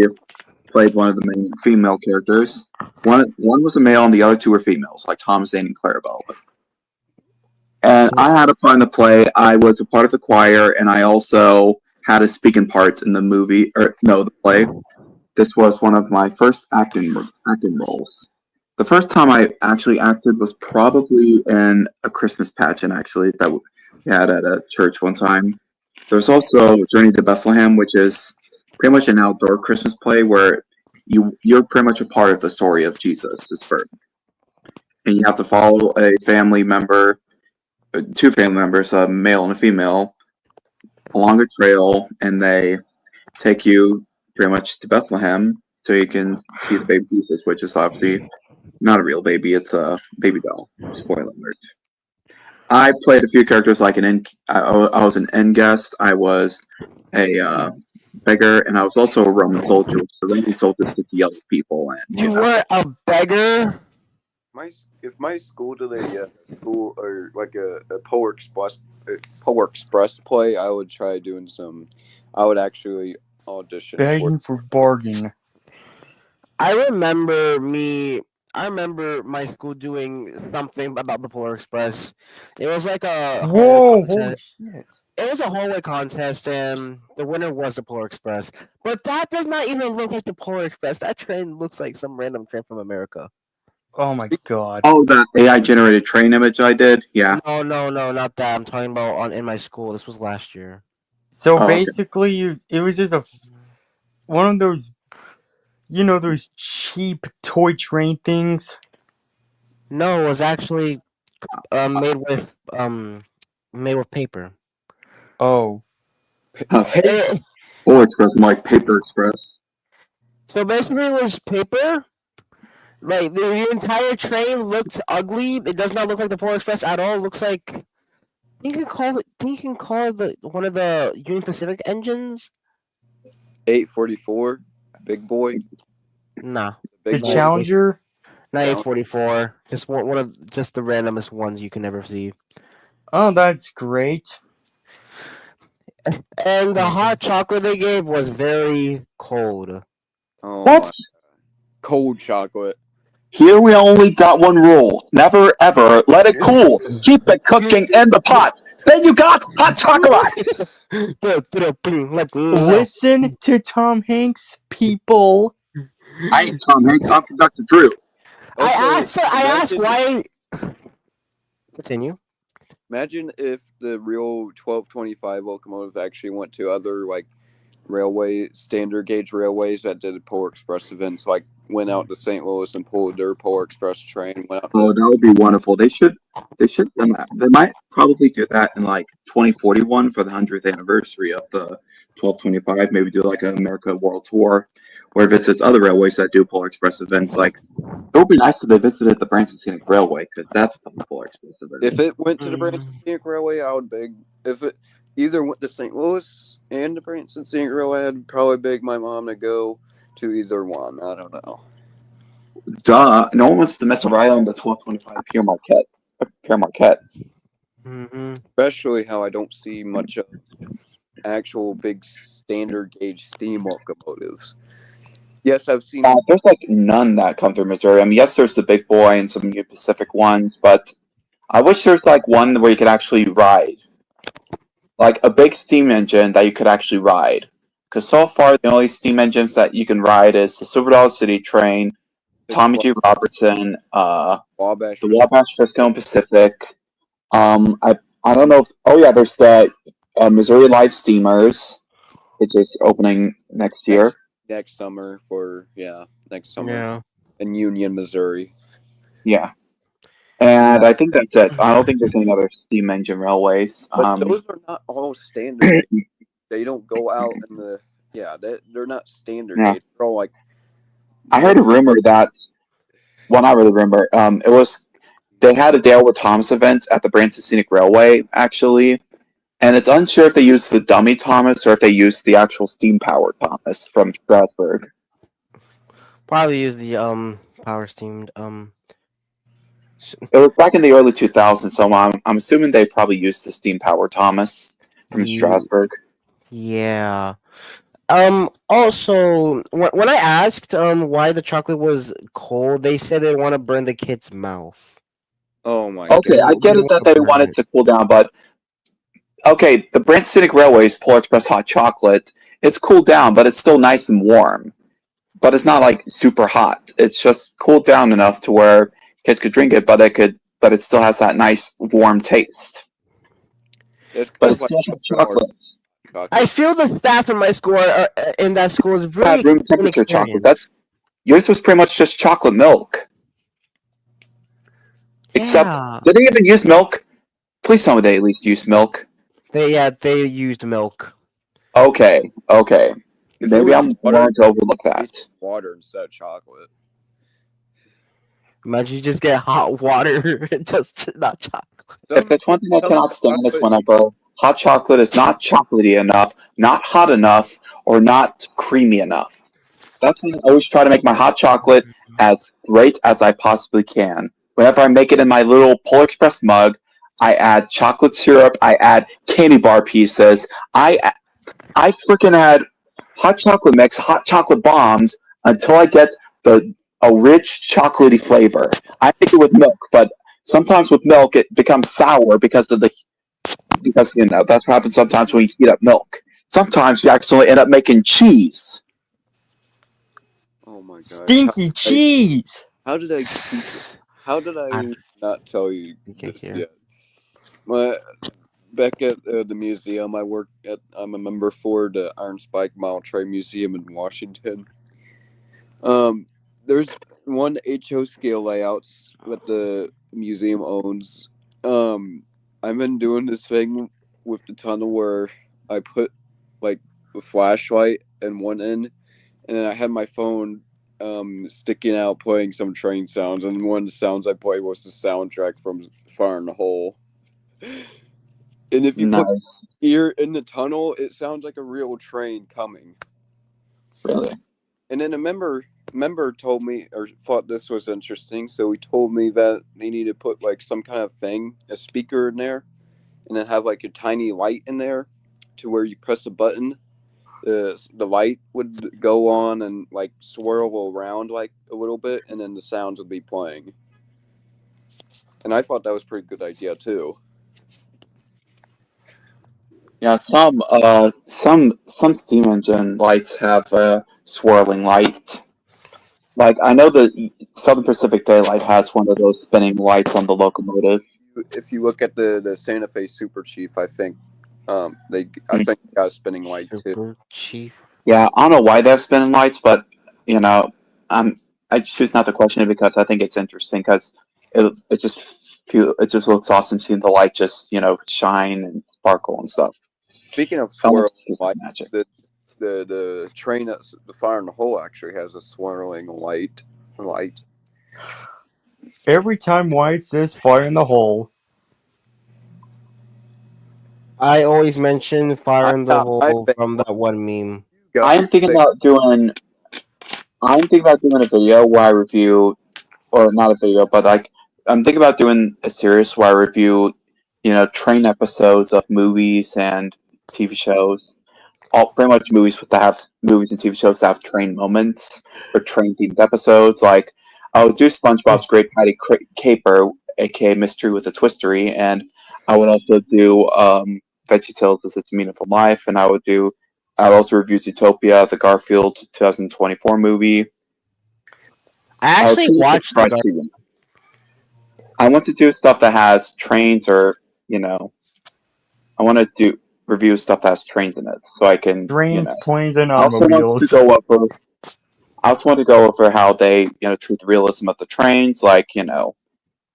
played one of the main female characters. One was a male, and the other two were females, like Thomas Zane and Clarabelle. And I had a part in the play. I was a part of the choir, and I also had a speaking part in the play. This was one of my first acting roles. The first time I actually acted was probably in a Christmas pageant, actually, that we had at a church one time. There's also Journey to Bethlehem, which is pretty much an outdoor Christmas play where you're pretty much a part of the story of Jesus' birth. And you have to follow a family member, two family members, a male and a female, along a trail, and they take you pretty much to Bethlehem so you can see the baby Jesus, which is obviously not a real baby, it's a baby doll. Spoiler alert. I played a few characters like I was an end guest, I was a beggar, and I was also a Roman soldier. The Roman soldiers to yell at people. And You were a beggar? If my school did a school or like a Polar Express play, I would try doing some. I would actually audition. Begging for bargain. I remember my school doing something about the Polar Express. It was like a Whoa, hallway holy contest. shit. It was a hallway contest, and the winner was the Polar Express. But that does not even look like the Polar Express. That train looks like some random train from America. Oh my god. Oh, that AI generated train image I did? Yeah. No, not that. I'm talking about in my school. This was last year. So okay. basically, it was just one of those, those cheap toy train things. No, it was actually made with paper. Oh. Polar Express, like Paper Express. So basically, it was paper. Like the entire train looked ugly. It does not look like the Polar Express at all. It looks like you can call it one of the Union Pacific engines. 844, big boy. Nah, The Challenger. not 844. Just one of the randomest ones you can ever see. Oh, that's great. And the hot chocolate they gave was very cold. Oh, What? my. Cold chocolate. Here we only got one rule. Never ever let it cool. Keep it cooking in the pot. Then you got hot chocolate. Listen to Tom Hanks, people. I ain't Tom Hanks. I'm Dr. Drew. I asked why. Continue. Imagine if the real 1225 locomotive actually went to other standard gauge railways that did Polar Express events, like went out to St. Louis and pulled their Polar Express train. Went out Oh, that would be wonderful. They should. They might probably do that in like 2041 for the 100th anniversary of the 1225. Maybe do like an America World Tour, or visit other railways that do Polar Express events. Like it would be nice if they visited the Branson Scenic Railway because that's a Polar Express event. If it went to the Branson Scenic Railway, I would beg. If it either went to St. Louis and the Branson Scenic Railway, I'd probably beg my mom to go to either one. I don't know. Duh! No one wants to mess around on the 1225 Pierre Marquette. Mm-hmm. Especially how I don't see much of actual big standard gauge steam locomotives. Yes, I've seen. There's like none that come through Missouri. I mean, yes, there's the Big Boy and some Union Pacific ones, but I wish there's like one where you could actually ride, like a big steam engine that you could actually ride. Because so far, the only steam engines that you can ride is the Silver Dollar City train, Tommy G. Robertson, Wabash. the Wabash, Frisco, and Pacific. I don't know. There's the Missouri Light steamers. which is opening next year. Next summer next summer Yeah. in Union, Missouri. Yeah. And I think that's it. I don't think there's any other steam engine railways. But those are not all standard. They don't go out in the they're not standard Yeah. gauge. They're all like I heard a rumor that, well, not really a rumor. It was they had a Dale with Thomas event at the Branson Scenic Railway actually, and it's unsure if they used the dummy Thomas or if they used the actual steam powered Thomas from Strasbourg. Probably use the power steamed It was back in the early 2000s, so I'm assuming they probably used the steam powered Thomas from Strasbourg. Yeah. Also, when I asked why the chocolate was cold, they said they want to burn the kid's mouth. oh my Okay, god. I get it that they wanted to cool down, but okay, the Branson Scenic Railway's Polar Express hot chocolate, it's cooled down, but it's still nice and warm. But it's not like super hot. It's just cooled down enough to where kids could drink it, but it still has that nice warm taste. It's But kind it's of still hot chocolate. I feel the staff in my school in that school is really Room temperature chocolate. Yours was pretty much just chocolate milk. Except, Yeah. did they even use milk? Please tell me they at least used milk. They used milk. Okay. If it Maybe was I'm water, willing to overlook that. it's water instead of chocolate. Imagine you just get hot water, just not chocolate. If there's one thing I cannot stand is whenever hot chocolate is not chocolatey enough, not hot enough, or not creamy enough. That's why I always try to make my hot chocolate as great as I possibly can. Whenever I make it in my little Polar Express mug, I add chocolate syrup, I add candy bar pieces, I freaking add hot chocolate mix, hot chocolate bombs until I get a rich chocolatey flavor. I make it with milk, but sometimes with milk it becomes sour because that's what happens sometimes when you heat up milk. Sometimes you actually end up making cheese. Oh my god. Stinky cheese. How did I not tell you this hear. yet? Back at the museum I'm a member for the Iron Spike Model Train Museum in Washington. There's one HO scale layouts that the museum owns. I've been doing this thing with the tunnel where I put like a flashlight in one end, and then I had my phone sticking out playing some train sounds, and one of the sounds I played was the soundtrack from Fire in the Hole. And if you put ear in the tunnel, it sounds like a real train coming. Really? And then a member told me, or thought this was interesting, so he told me that they need to put like some kind of thing, a speaker in there, and then have like a tiny light in there to where you press a button, the light would go on and like swirl around like a little bit, and then the sounds would be playing. And I thought that was a pretty good idea too. Yeah, some steam engine lights have a swirling light. Like I know the Southern Pacific Daylight has one of those spinning lights on the locomotive. If you look at the Santa Fe Super Chief, I think they got a spinning light too. Super Chief. Yeah, I don't know why they have spinning lights, but I choose not to question it because I think it's interesting because it just looks awesome seeing the light just shine and sparkle and stuff. Speaking of swirling light, magic. the train at the Fire in the Hole actually has a swirling light. Every time White says Fire in the Hole, I always mention Fire in the I Hole bet- from that one meme. I'm thinking about doing a video where I review, or not a video, but like I'm thinking about doing a series where I review, train episodes of movies and TV shows. All pretty much movies and TV shows that have train moments or train themed episodes. Like I would do SpongeBob's Great Mighty Caper, aka Mystery with a Twistery, and I would also do VeggieTales: It's a Meaningful Life, and I would also review Zootopia, the Garfield 2024 movie. I actually watched the I want to do stuff that has trains, or I want to review stuff that has trains in it, so I can, Trains, planes, and I also want to automobiles. go over. I also want to go over how they, treat the realism of the trains. Like, do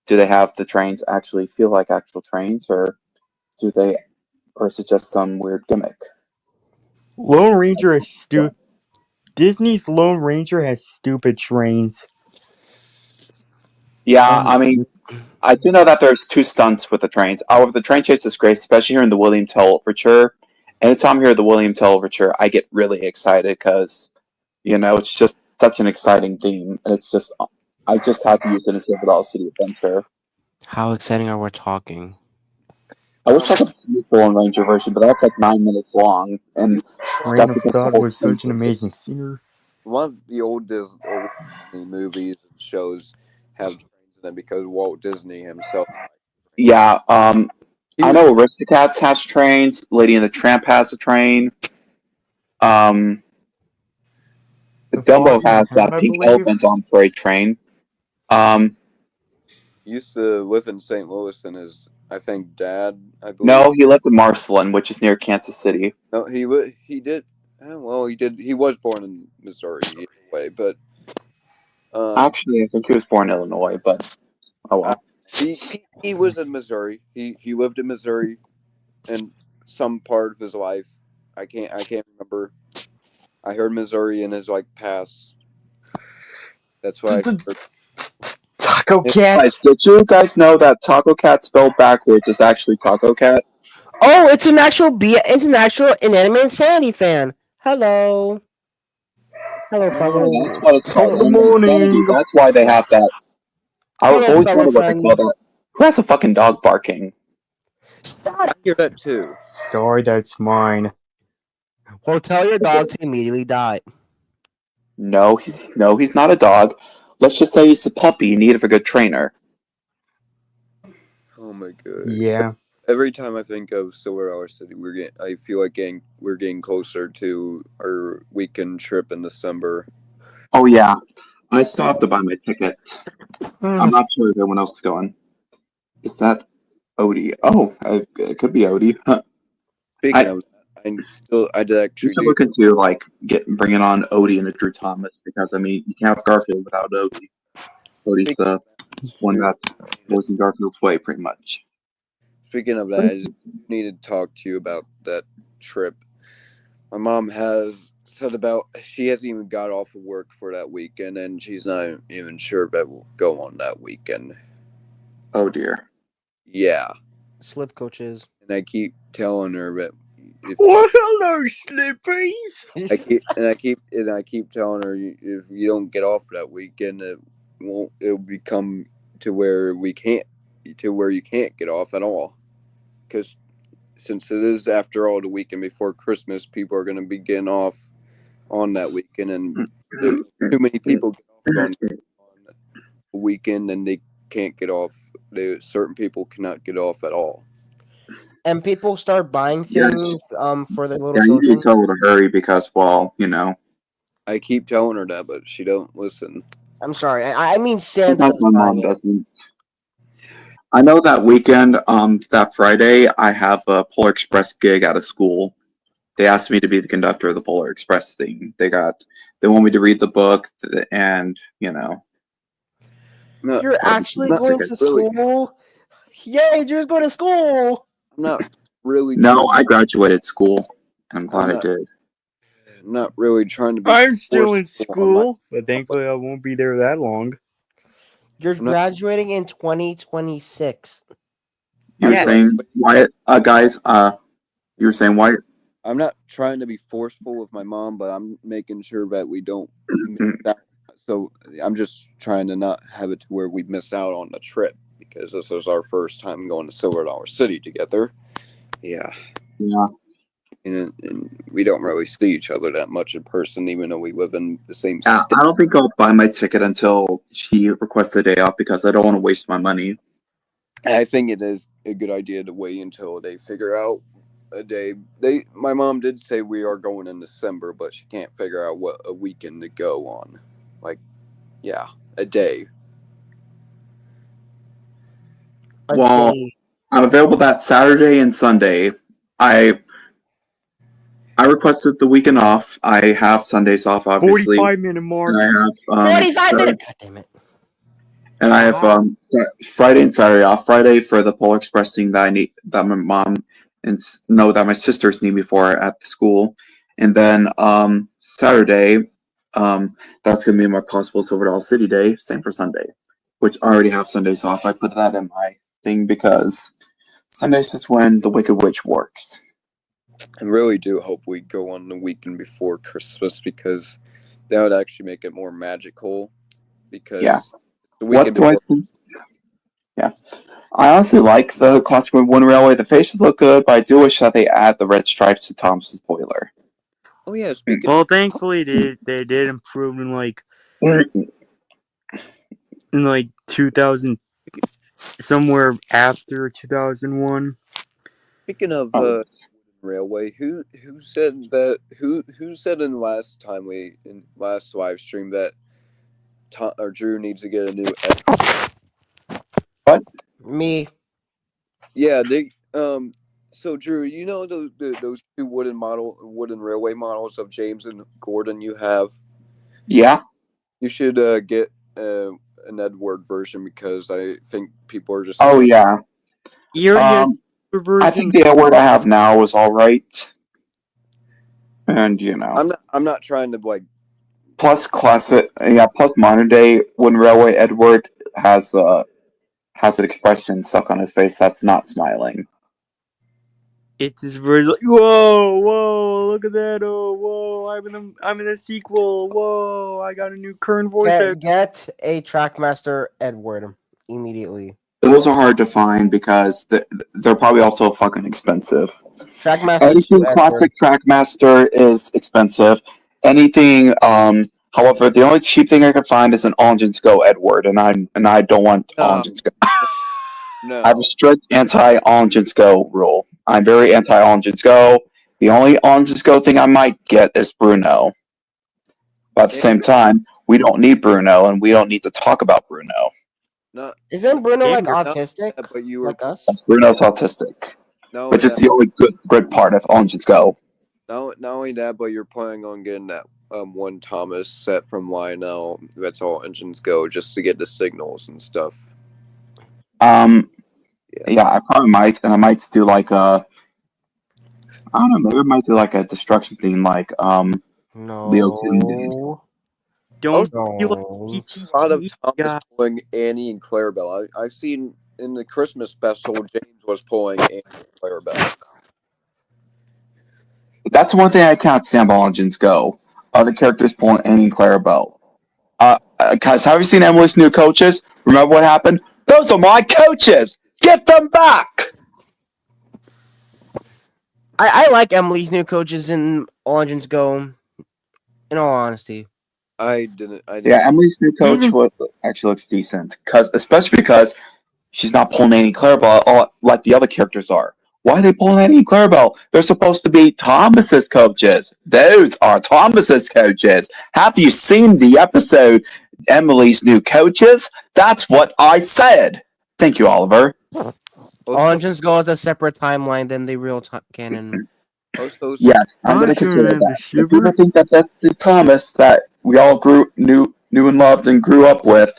they have the trains actually feel like actual trains, or is it just some weird gimmick? Lone Ranger is Disney's Lone Ranger has stupid trains. Yeah, I mean, I do know that there's 2 stunts with the trains. However, the train chase is great, especially here in the William Tell Overture. Anytime I hear the William Tell Overture, I get really excited because, it's just such an exciting theme, and it's just, I just have to use it in Silver Dollar City Adventure. How exciting are we talking? I wish I could use the Lone Ranger version, but that's like 9 minutes long, and Train that's of because the Thought whole was thing such an is amazing singer. One of the old Disney movies and shows have trains in it because Walt Disney himself. Yeah, I know Aristocats has trains. Lady and the Tramp has a train. The Dumbo Fox and has the that Hound, I pink believe. elephant on parade train. Used to live in St. Louis, and his, I think, dad, I believe. No, he lived in Marceline, which is near Kansas City. No, he did. Well, he did. He was born in Missouri, either way, but Actually, I think he was born in Illinois, but oh well. he was in Missouri. He lived in Missouri, in some part of his life. I can't remember. I heard Missouri in his past. That's why. Taco Cat. Guys, did you guys know that Taco Cat spelled backwards is actually Taco Cat? Oh, it's an actual inanimate insanity fan. Hello. Hello, fellow. That's what it's called. Good morning. That's why they have that. I Hello, always fellow wondered what they friend. call that. Who has a fucking dog barking? I hear that too. Sorry, that's mine. Well, tell your dog to immediately die. No, he's not a dog. Let's just say he's a puppy in need of a good trainer. Oh my god. Yeah. Every time I think of Silver Dollar City, I feel like we're getting closer to our weekend trip in December. Oh yeah, I still have to buy my ticket. I'm not sure if everyone else is going. Is that Odie? Oh, it could be Odie. Speaking of that, I did You actually should look into bringing on Odie and Drew Thomas, because I mean you can't have Garfield without Odie. Odie's the one that was in Garfield's way, pretty much. Speaking of that, I just need to talk to you about that trip. My mom has said she hasn't even got off of work for that weekend, and she's not even sure if I will go on that weekend. Oh dear. Yeah. Slip coaches. And I keep telling her that Well, hello, Slippies. I keep telling her if you don't get off that weekend, it'll become to where you can't get off at all. Because since it is, after all, the weekend before Christmas, people are going to be getting off on that weekend, and too many people get off on a weekend, and they can't get off. Certain people cannot get off at all. And people start buying things for their little Yeah, you children. need to tell her to hurry because, I keep telling her that, but she don't listen. I'm sorry. I mean Santa's sometimes my mom buying it. doesn't. I know that weekend, that Friday, I have a Polar Express gig out of school. They asked me to be the conductor of the Polar Express thing. They want me to read the book, and No, You're actually not going to really. school? Yay, Drew's going to school! I'm not really. no, I graduated school, and I'm glad I did. Not really trying to be. I'm still in forceful on school, but thankfully I won't be there that long. You're I'm not- graduating in 2026. You were Yes. saying, Wyatt, guys, you were saying, Wyatt? I'm not trying to be forceful with my mom, but I'm making sure that we don't miss out. So I'm just trying to not have it to where we miss out on the trip, because this is our first time going to Silver Dollar City together. Yeah. Yeah. And we don't really see each other that much in person, even though we live in the same Yeah, state. I don't think I'll buy my ticket until she requests a day off, because I don't want to waste my money. I think it is a good idea to wait until they figure out a day. My mom did say we are going in December, but she can't figure out what a weekend to go on. A day. A Well, day. I'm available that Saturday and Sunday. I I requested the weekend off. I have Sundays off, obviously. 45-minute mark. And I have 45 minutes. God damn it. And I have Friday and Saturday off. Friday for the Polar Express thing that my mom and that my sisters need me for at the school, and then Saturday, that's gonna be my possible Silver Dollar City day. Same for Sunday, which I already have Sundays off. I put that in my thing because Sundays is when the Wicked Witch works. I really do hope we go on the weekend before Christmas because that would actually make it more magical. Because Yeah. the What weekend do I before, think? Yeah. I honestly like the Classic One Railway. The faces look good, but I do wish that they add the red stripes to Thomas's boiler. oh yeah, speaking Well, of, thankfully they did improve in like 2000, somewhere after 2001. speaking of railway, who said that who said in last live stream that Tom, or Drew needs to get a new Me. yeah, they so Drew, you know those two wooden railway models of James and Gordon you have? Yeah. You should get an Edward version because I think people are just Oh yeah. You already have a I version. think the Edward I have now is all right, and I'm not trying to like plus classic, plus modern day Wooden Railway Edward has an expression stuck on his face that's not smiling. It's just very like, whoa, look at that! Oh, whoa, I'm in the sequel. Whoa, I got a new current voice actor. Get a Trackmaster Edward immediately. Those are hard to find because they're probably also fucking expensive. Trackmaster Anything 2 Edward. classic Trackmaster is expensive. Anything, however, the only cheap thing I can find is an Ongens Go Edward, and I don't want Ongens Go. no. I have a strict anti-Ongens Go rule. I'm very anti-Ongens Go. The only Ongens Go thing I might get is Bruno. But at the same time, we don't need Bruno, and we don't need to talk about Bruno. Not Isn't Bruno like Gamer, autistic? but you were Like us? Bruno's autistic, no, which is the only good part of Ongens Go. not only that, but you're planning on getting that one Thomas set from Lionel. That's all engines go just to get the signals and stuff. Yeah, I probably might, and I might do like I don't know, maybe I might do like a destruction thing, like Leo Kim did. Don't No. be like A lot of ET. Thomas Yeah. pulling Annie and Clarabelle. I've seen in the Christmas special James was pulling Annie and Clarabelle. That's one thing I can't stand about Legends Go. Other characters pulling Annie and Clarabelle. Guys, have you seen Emily's new coaches? Remember what happened? Those are my coaches! Get them back! I like Emily's new coaches in Legends Go. In all honesty. I didn't. Yeah, Emily's new coach actually looks decent. Especially because she's not pulling Annie and Clarabelle like the other characters are. Why are they pulling Annie and Clarabelle? They're supposed to be Thomas's coaches. Those are Thomas's coaches. Have you seen the episode, Emily's New Coaches? That's what I said. Thank you, Oliver. Legends Go is a separate timeline than the real canon. Yes, I'm going to consider that. If people think that that's the Thomas that we all knew and loved and grew up with,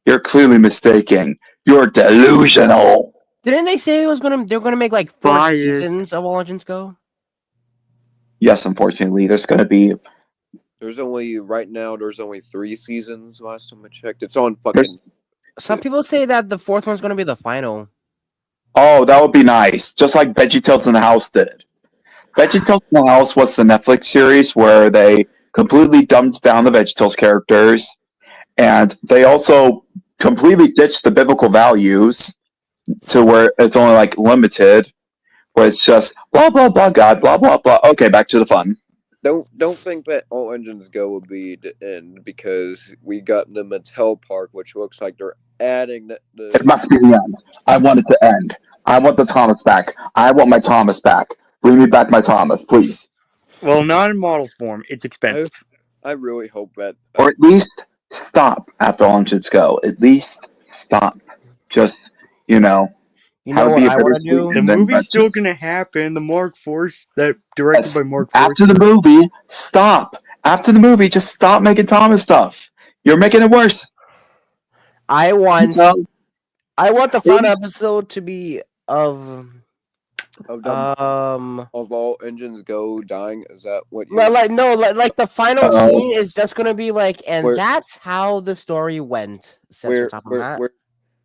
you're clearly mistaken. You're delusional. Didn't they say they're gonna make like 4 seasons of Legends Go? Yes, unfortunately, there's going to be. There's only 3 seasons. Last time I checked, it's on fucking. Some people say that the 4th one's gonna be the final. Oh, that would be nice. Just like VeggieTales in the House did. VeggieTales in the House was the Netflix series where they completely dumbed down the VeggieTales characters, and they also completely ditched the biblical values to where it's only like limited, where it's just blah blah blah God, blah blah blah. Okay, back to the fun. Don't think that All Engines Go will be the end because we got the Mattel Park, which looks like they're adding It must be the end. I want it to end. I want the Thomas back. I want my Thomas back. Bring me back my Thomas, please. Well, not in model form. It's expensive. I really hope that. Or at least stop after All Engines Go. At least stop. Just, You You That know would what be I want to bittersweet. do? The And then movie's still let's- gonna happen. The Mark Force that directed Yes, by Mark Force. After the movie, stop. After the movie, just stop making Thomas stuff. You're making it worse. I want So, the final episode to be of Of, of all engines go dying. Is that what you? like the final Uh-oh. scene is just gonna be like, and Where- that's how the story went. Says Where Top of Matt.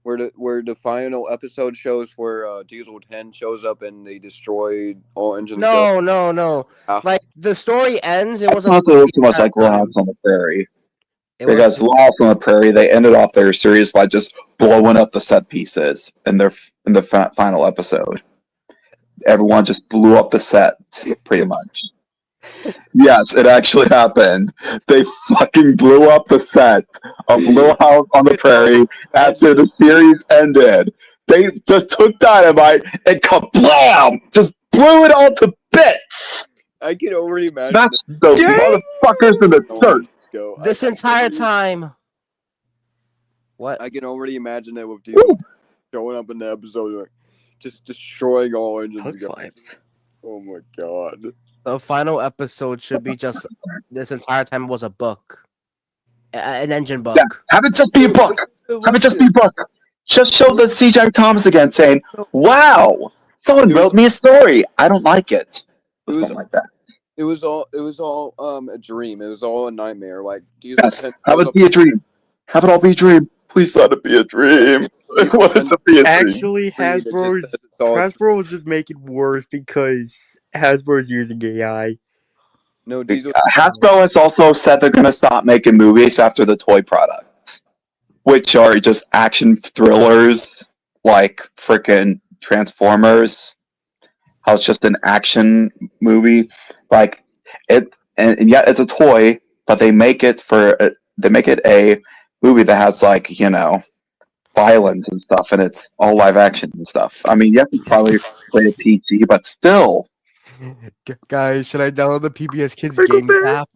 where the final episode shows where Diesel 10 shows up and they destroyed all engines go. No. Ah. Like the story ends. It I was a thought they looked too much that like time. Lost on the Prairie. It was- Because Lost on the Prairie, they ended off their series by just blowing up the set pieces in the final episode. Everyone just blew up the set, pretty much. Yes, it actually happened. They fucking blew up the set of Little House on the Prairie after the series ended. They just took dynamite and kablam! Just blew it all to bits! I can already imagine. That's the motherfuckers in the church. Go. this entire time. What? I can already imagine it with Diesel showing up in the episode, like, just destroying all engines. Hugs go. vibes. Oh my god. The final episode should be just this entire time was a book, an engine book. Yeah, have it just be a book. Have it just be a book. Just show the C. Jack Thomas again saying, wow, someone wrote me a story. I don't like it. Or It was- something like that. It was all a dream. It was all a nightmare. Like Diesel Yes, 10 have shows it up- be a dream. Have it all be a dream. Please let it be a dream. I want it to be a dream. Actually, It just Hasbro's says it's all- Hasbro will just make it worse because Hasbro's using AI. No, Diesel. Hasbro has also said they're going to stop making movies after the toy products, which are just action thrillers like freaking Transformers. How it's just an action movie, like it, and yet it's a toy, but they make it a movie that has like violence and stuff, and it's all live action and stuff. I mean, yes, it's probably rated PG, but still. Guys, should I download the PBS Kids Pickle Games Bear. app?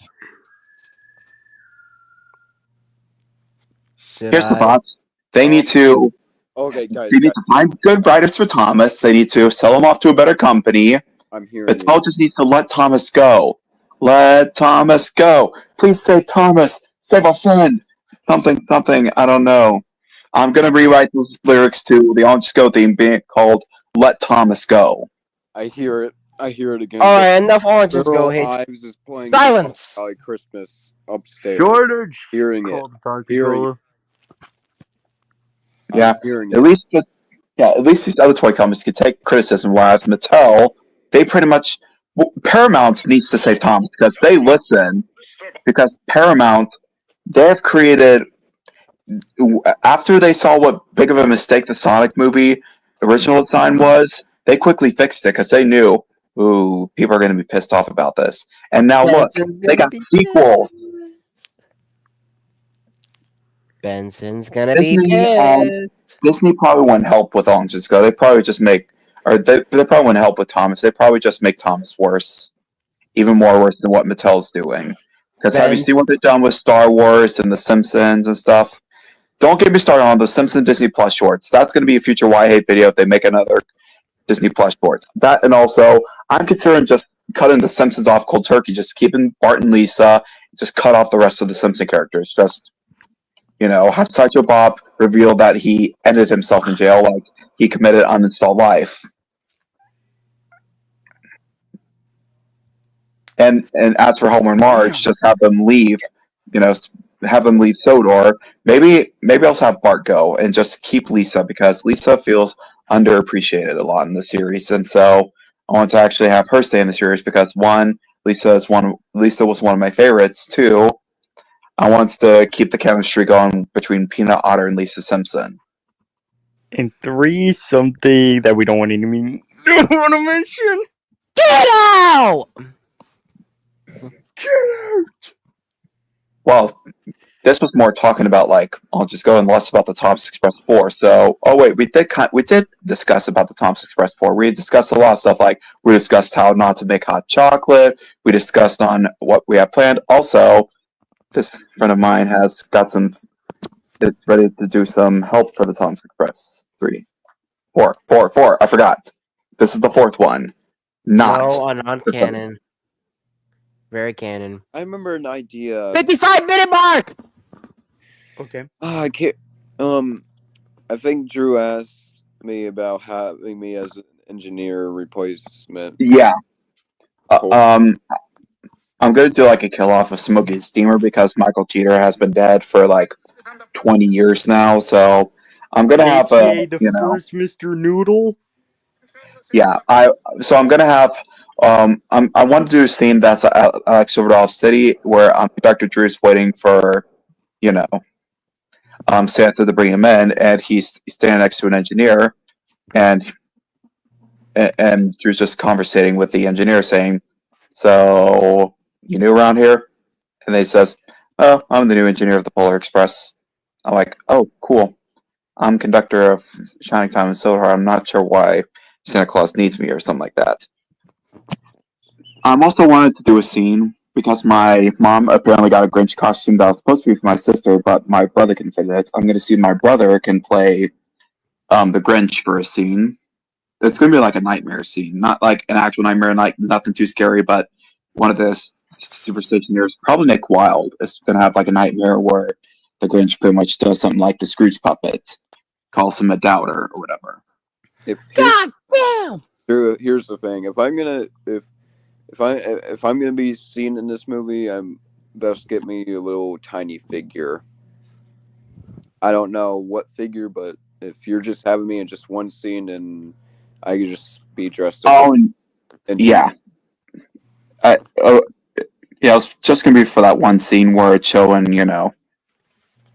Should Here's the I? thoughts. They need to. Okay, guys, They need to find good writers for Thomas. They need to sell him off to a better company. I'm hearing It's you. all just needs to let Thomas go. Let Thomas go. Please save Thomas. Save a friend. Something. I don't know. I'm gonna rewrite those lyrics to the On Just Go theme, being called "Let Thomas Go." I hear it. I hear it again. All right, enough oranges. Go Girl ahead. Ives is playing Silence. Jolly Christmas upstairs. Shortage. Hearing it. Called the Dark Hearing Controller. Yeah. I'm hearing At it. least these other toy companies could take criticism, whereas Mattel, they pretty much Paramount needs to save Thomas because they listen. Because Paramount, they've created after they saw what big of a mistake the Sonic movie original design was, they quickly fixed it because they knew, ooh, people are going to be pissed off about this. And now look, Benson's they gonna got be sequels. pissed. Benson's gonna be Disney, pissed. Disney probably wouldn't help with On Just Go. They probably just make, or they probably wouldn't help with Thomas. They probably just make Thomas worse, even more worse than what Mattel's doing. Because have you seen what they've done with Star Wars and The Simpsons and stuff? Don't get me started on the Simpsons Disney Plus shorts. That's going to be a future Why I Hate video if they make another Disney Plus short. That, and also, I'm considering just cutting the Simpsons off cold turkey, just keeping Bart and Lisa, just cut off the rest of the Simpson characters. Just, have Sideshow Bob reveal that he ended himself in jail, like he committed uninstalled life. And as for Homer and Marge, just have them leave, have them leave Sodor. Maybe also have Bart go and just keep Lisa because Lisa feels underappreciated a lot in the series, and so I want to actually have her stay in the series because one, Lisa was one of my favorites. Two, I want to keep the chemistry going between Peanut Otter and Lisa Simpson. And 3, something that we don't want to mention. Get out! Well, this was more talking about I'll just go and less about the Thomas Express 4. So, we did discuss about the Thomas Express 4. We discussed a lot of stuff, we discussed how not to make hot chocolate. We discussed on what we have planned. Also, this friend of mine is ready to do some help for the Thomas Express 4. Four. I forgot. This is the fourth one. Not. No, non-canon. Very canon. I remember an idea. 55-minute mark. Okay. I can't. I think Drew asked me about having me as an engineer replacement. Yeah. Cool. I'm gonna do like a kill off of Smokey Steamer because Michael Cheater has been dead for like 20 years now. So I'm gonna have AKA the you know, first Mr. Noodle. yeah. So I'm gonna have I want to do a scene that's Alex Overdolph City where Dr. Drew's waiting for you know Santa to bring him in, and he's standing next to an engineer, and Drew's just conversating with the engineer, saying, "So you new around here?" And they says, "Oh, I'm the new engineer of the Polar Express." I'm like, "Oh, cool. I'm conductor of Shining Time and Sohar. I'm not sure why Santa Claus needs me or something like that." I'm also wanted to do a scene because my mom apparently got a Grinch costume that was supposed to be for my sister, but my brother can fit it. I'm going to see my brother can play the Grinch for a scene. It's going to be like a nightmare scene, not like an actual nightmare, like nothing too scary, but one of the superstition years, probably Nick Wilde, is going to have like a nightmare where the Grinch pretty much does something like the Scrooge puppet, calls him a doubter or whatever. God damn! Drew, here's the thing: if I'm gonna be seen in this movie, I'm best get me a little tiny figure. I don't know what figure, but if you're just having me in just one scene, and I could just be dressed up. Oh, yeah. Yeah, it's just gonna be for that one scene where it's showing,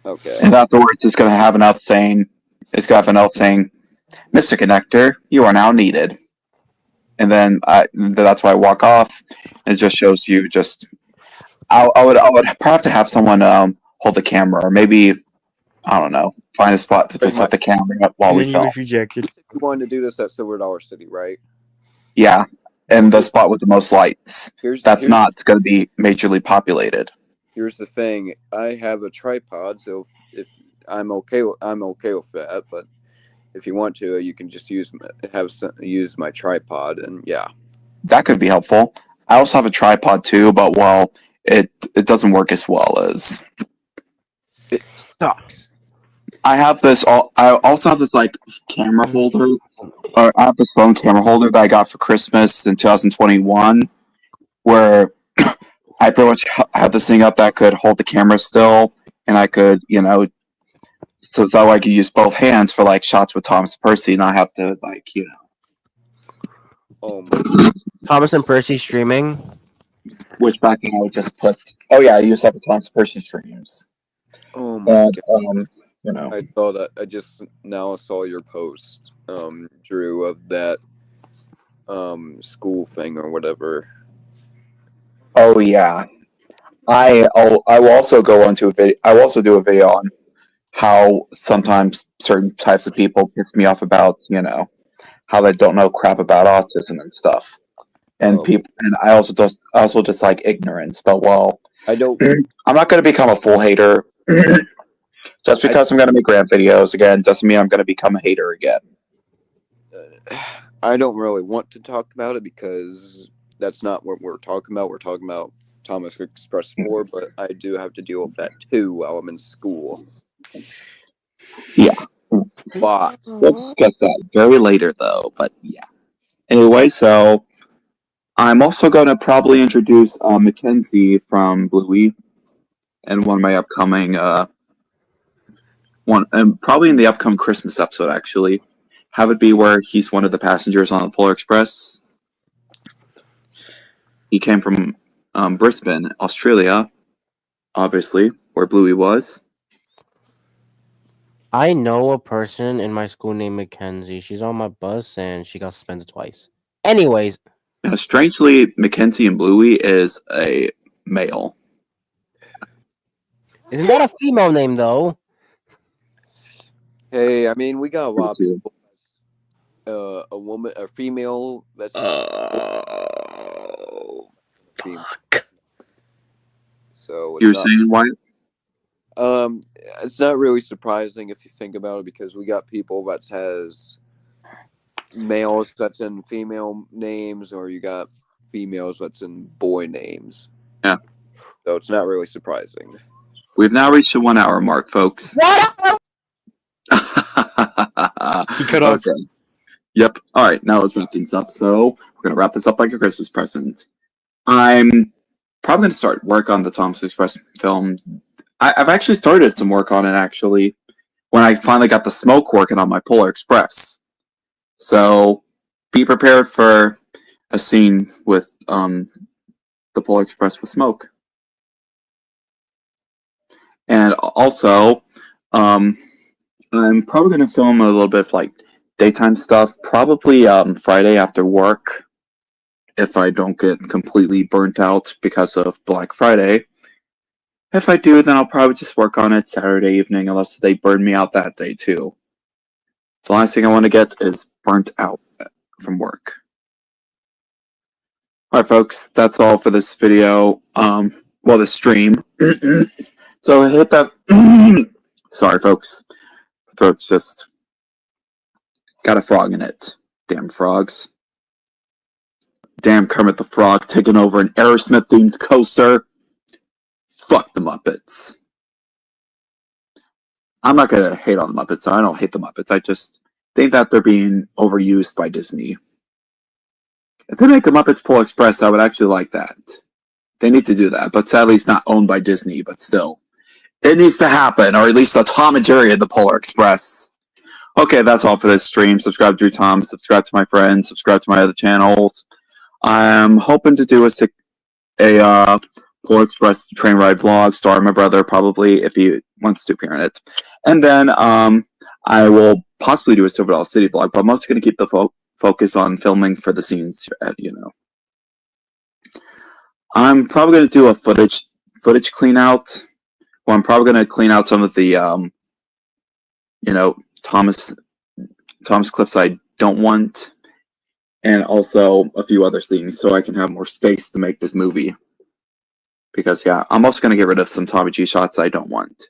Okay. and afterwards it's gonna have an elf saying, "Mr. Connector, you are now needed." And then that's why I walk off. It just shows you just. I would probably have to have someone hold the camera, or maybe I don't know, find a spot to just set the camera up while And we then you film. was rejected. You wanted to do this at Silver Dollar City, right? Yeah, and the spot with the most lights. Here's Not going to be majorly populated. Here's the thing: I have a tripod, so if I'm okay with that. But if you want to, you can just use my tripod, and yeah, that could be helpful. I also have a tripod too, but it doesn't work as well as. it sucks. I also have this like camera holder, or I have this phone camera holder that I got for Christmas in 2021, where I pretty much had this thing up that could hold the camera still, and I could, so that way I could use both hands for like shots with Thomas Percy, and I have to Thomas and Percy streaming. Which back then I would just put. Oh yeah, I used to have Thomas Percy streams. Oh my god. I saw that. I just now saw your post, Drew, of that school thing or whatever. Oh yeah, I will also go onto a video. I will also do a video on how sometimes certain types of people piss me off about how they don't know crap about autism and stuff, and I also just like ignorance. But I don't. I'm not going to become a full hater. Just because I'm going to make rant videos again doesn't mean I'm going to become a hater again. I don't really want to talk about it because that's not what we're talking about. We're talking about Thomas Express 4, but I do have to deal with that too while I'm in school. Yeah. But Let's get that very later though, but yeah. Anyway, so I'm also going to probably introduce Mackenzie from Bluey in one of my upcoming probably in the upcoming Christmas episode actually. Have it be where he's one of the passengers on the Polar Express. He came from Brisbane, Australia, obviously, where Bluey was. I know a person in my school named Mackenzie. She's on my bus and she got suspended twice. Anyways. Now, strangely, Mackenzie and Bluey is a male. Isn't that a female name though? hey, I mean, we got a lot of people. A female that's. Fuck. So You're saying why? it's not really surprising if you think about it because we got people that has males that's in female names, or you got females that's in boy names. Yeah. So it's not really surprising. We've now reached the 1 hour mark, folks. What? He cut off. Okay. Yep. All right. Now let's wrap things up. So we're gonna wrap this up like a Christmas present. I'm probably gonna start work on the Thomas Express film. I've actually started some work on it actually. When I finally got the smoke working on my Polar Express. So be prepared for a scene with the Polar Express with smoke. And also, I'm probably going to film a little bit of like daytime stuff, probably Friday after work, if I don't get completely burnt out because of Black Friday. If I do, then I'll probably just work on it Saturday evening, unless they burn me out that day too. The last thing I want to get is burnt out from work. Alright folks, that's all for this video. Well, the stream. So hit that. Sorry, folks. My throat's just got a frog in it. Damn frogs. Damn Kermit the Frog taking over an Aerosmith themed coaster. Fuck the Muppets. I'm not gonna hate on the Muppets. I don't hate the Muppets. I just think that they're being overused by Disney. If they make a Muppets Polar Express, I would actually like that. They need to do that, but sadly it's not owned by Disney, but still. It needs to happen, or at least the Tom and Jerry of the Polar Express. Okay, that's all for this stream. Subscribe to Drew Tom, subscribe to my friends, subscribe to my other channels. I'm hoping to do a Polar Express train ride vlog, starring my brother probably, if he wants to appear in it. And then I will possibly do a Silver Dollar City vlog, but I'm mostly going to keep the focus on filming for the scenes, I'm probably going to do a footage clean out. Well, I'm probably going to clean out some of the, Thomas clips I don't want, and also a few other things, so I can have more space to make this movie. Because, yeah, I'm also going to get rid of some Tommy G shots I don't want.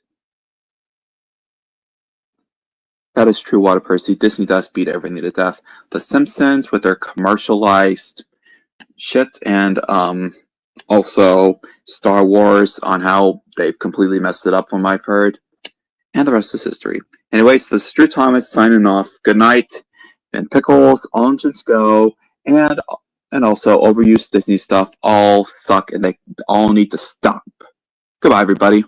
That is true, Water Percy. Disney does beat everything to death. The Simpsons with their commercialized shit, and also Star Wars on how they've completely messed it up from what I've heard. And the rest is history. Anyways, this is Drew Thomas signing off. Good night. And Pickles, all engines go. And also overused Disney stuff all suck and they all need to stop. Goodbye, everybody.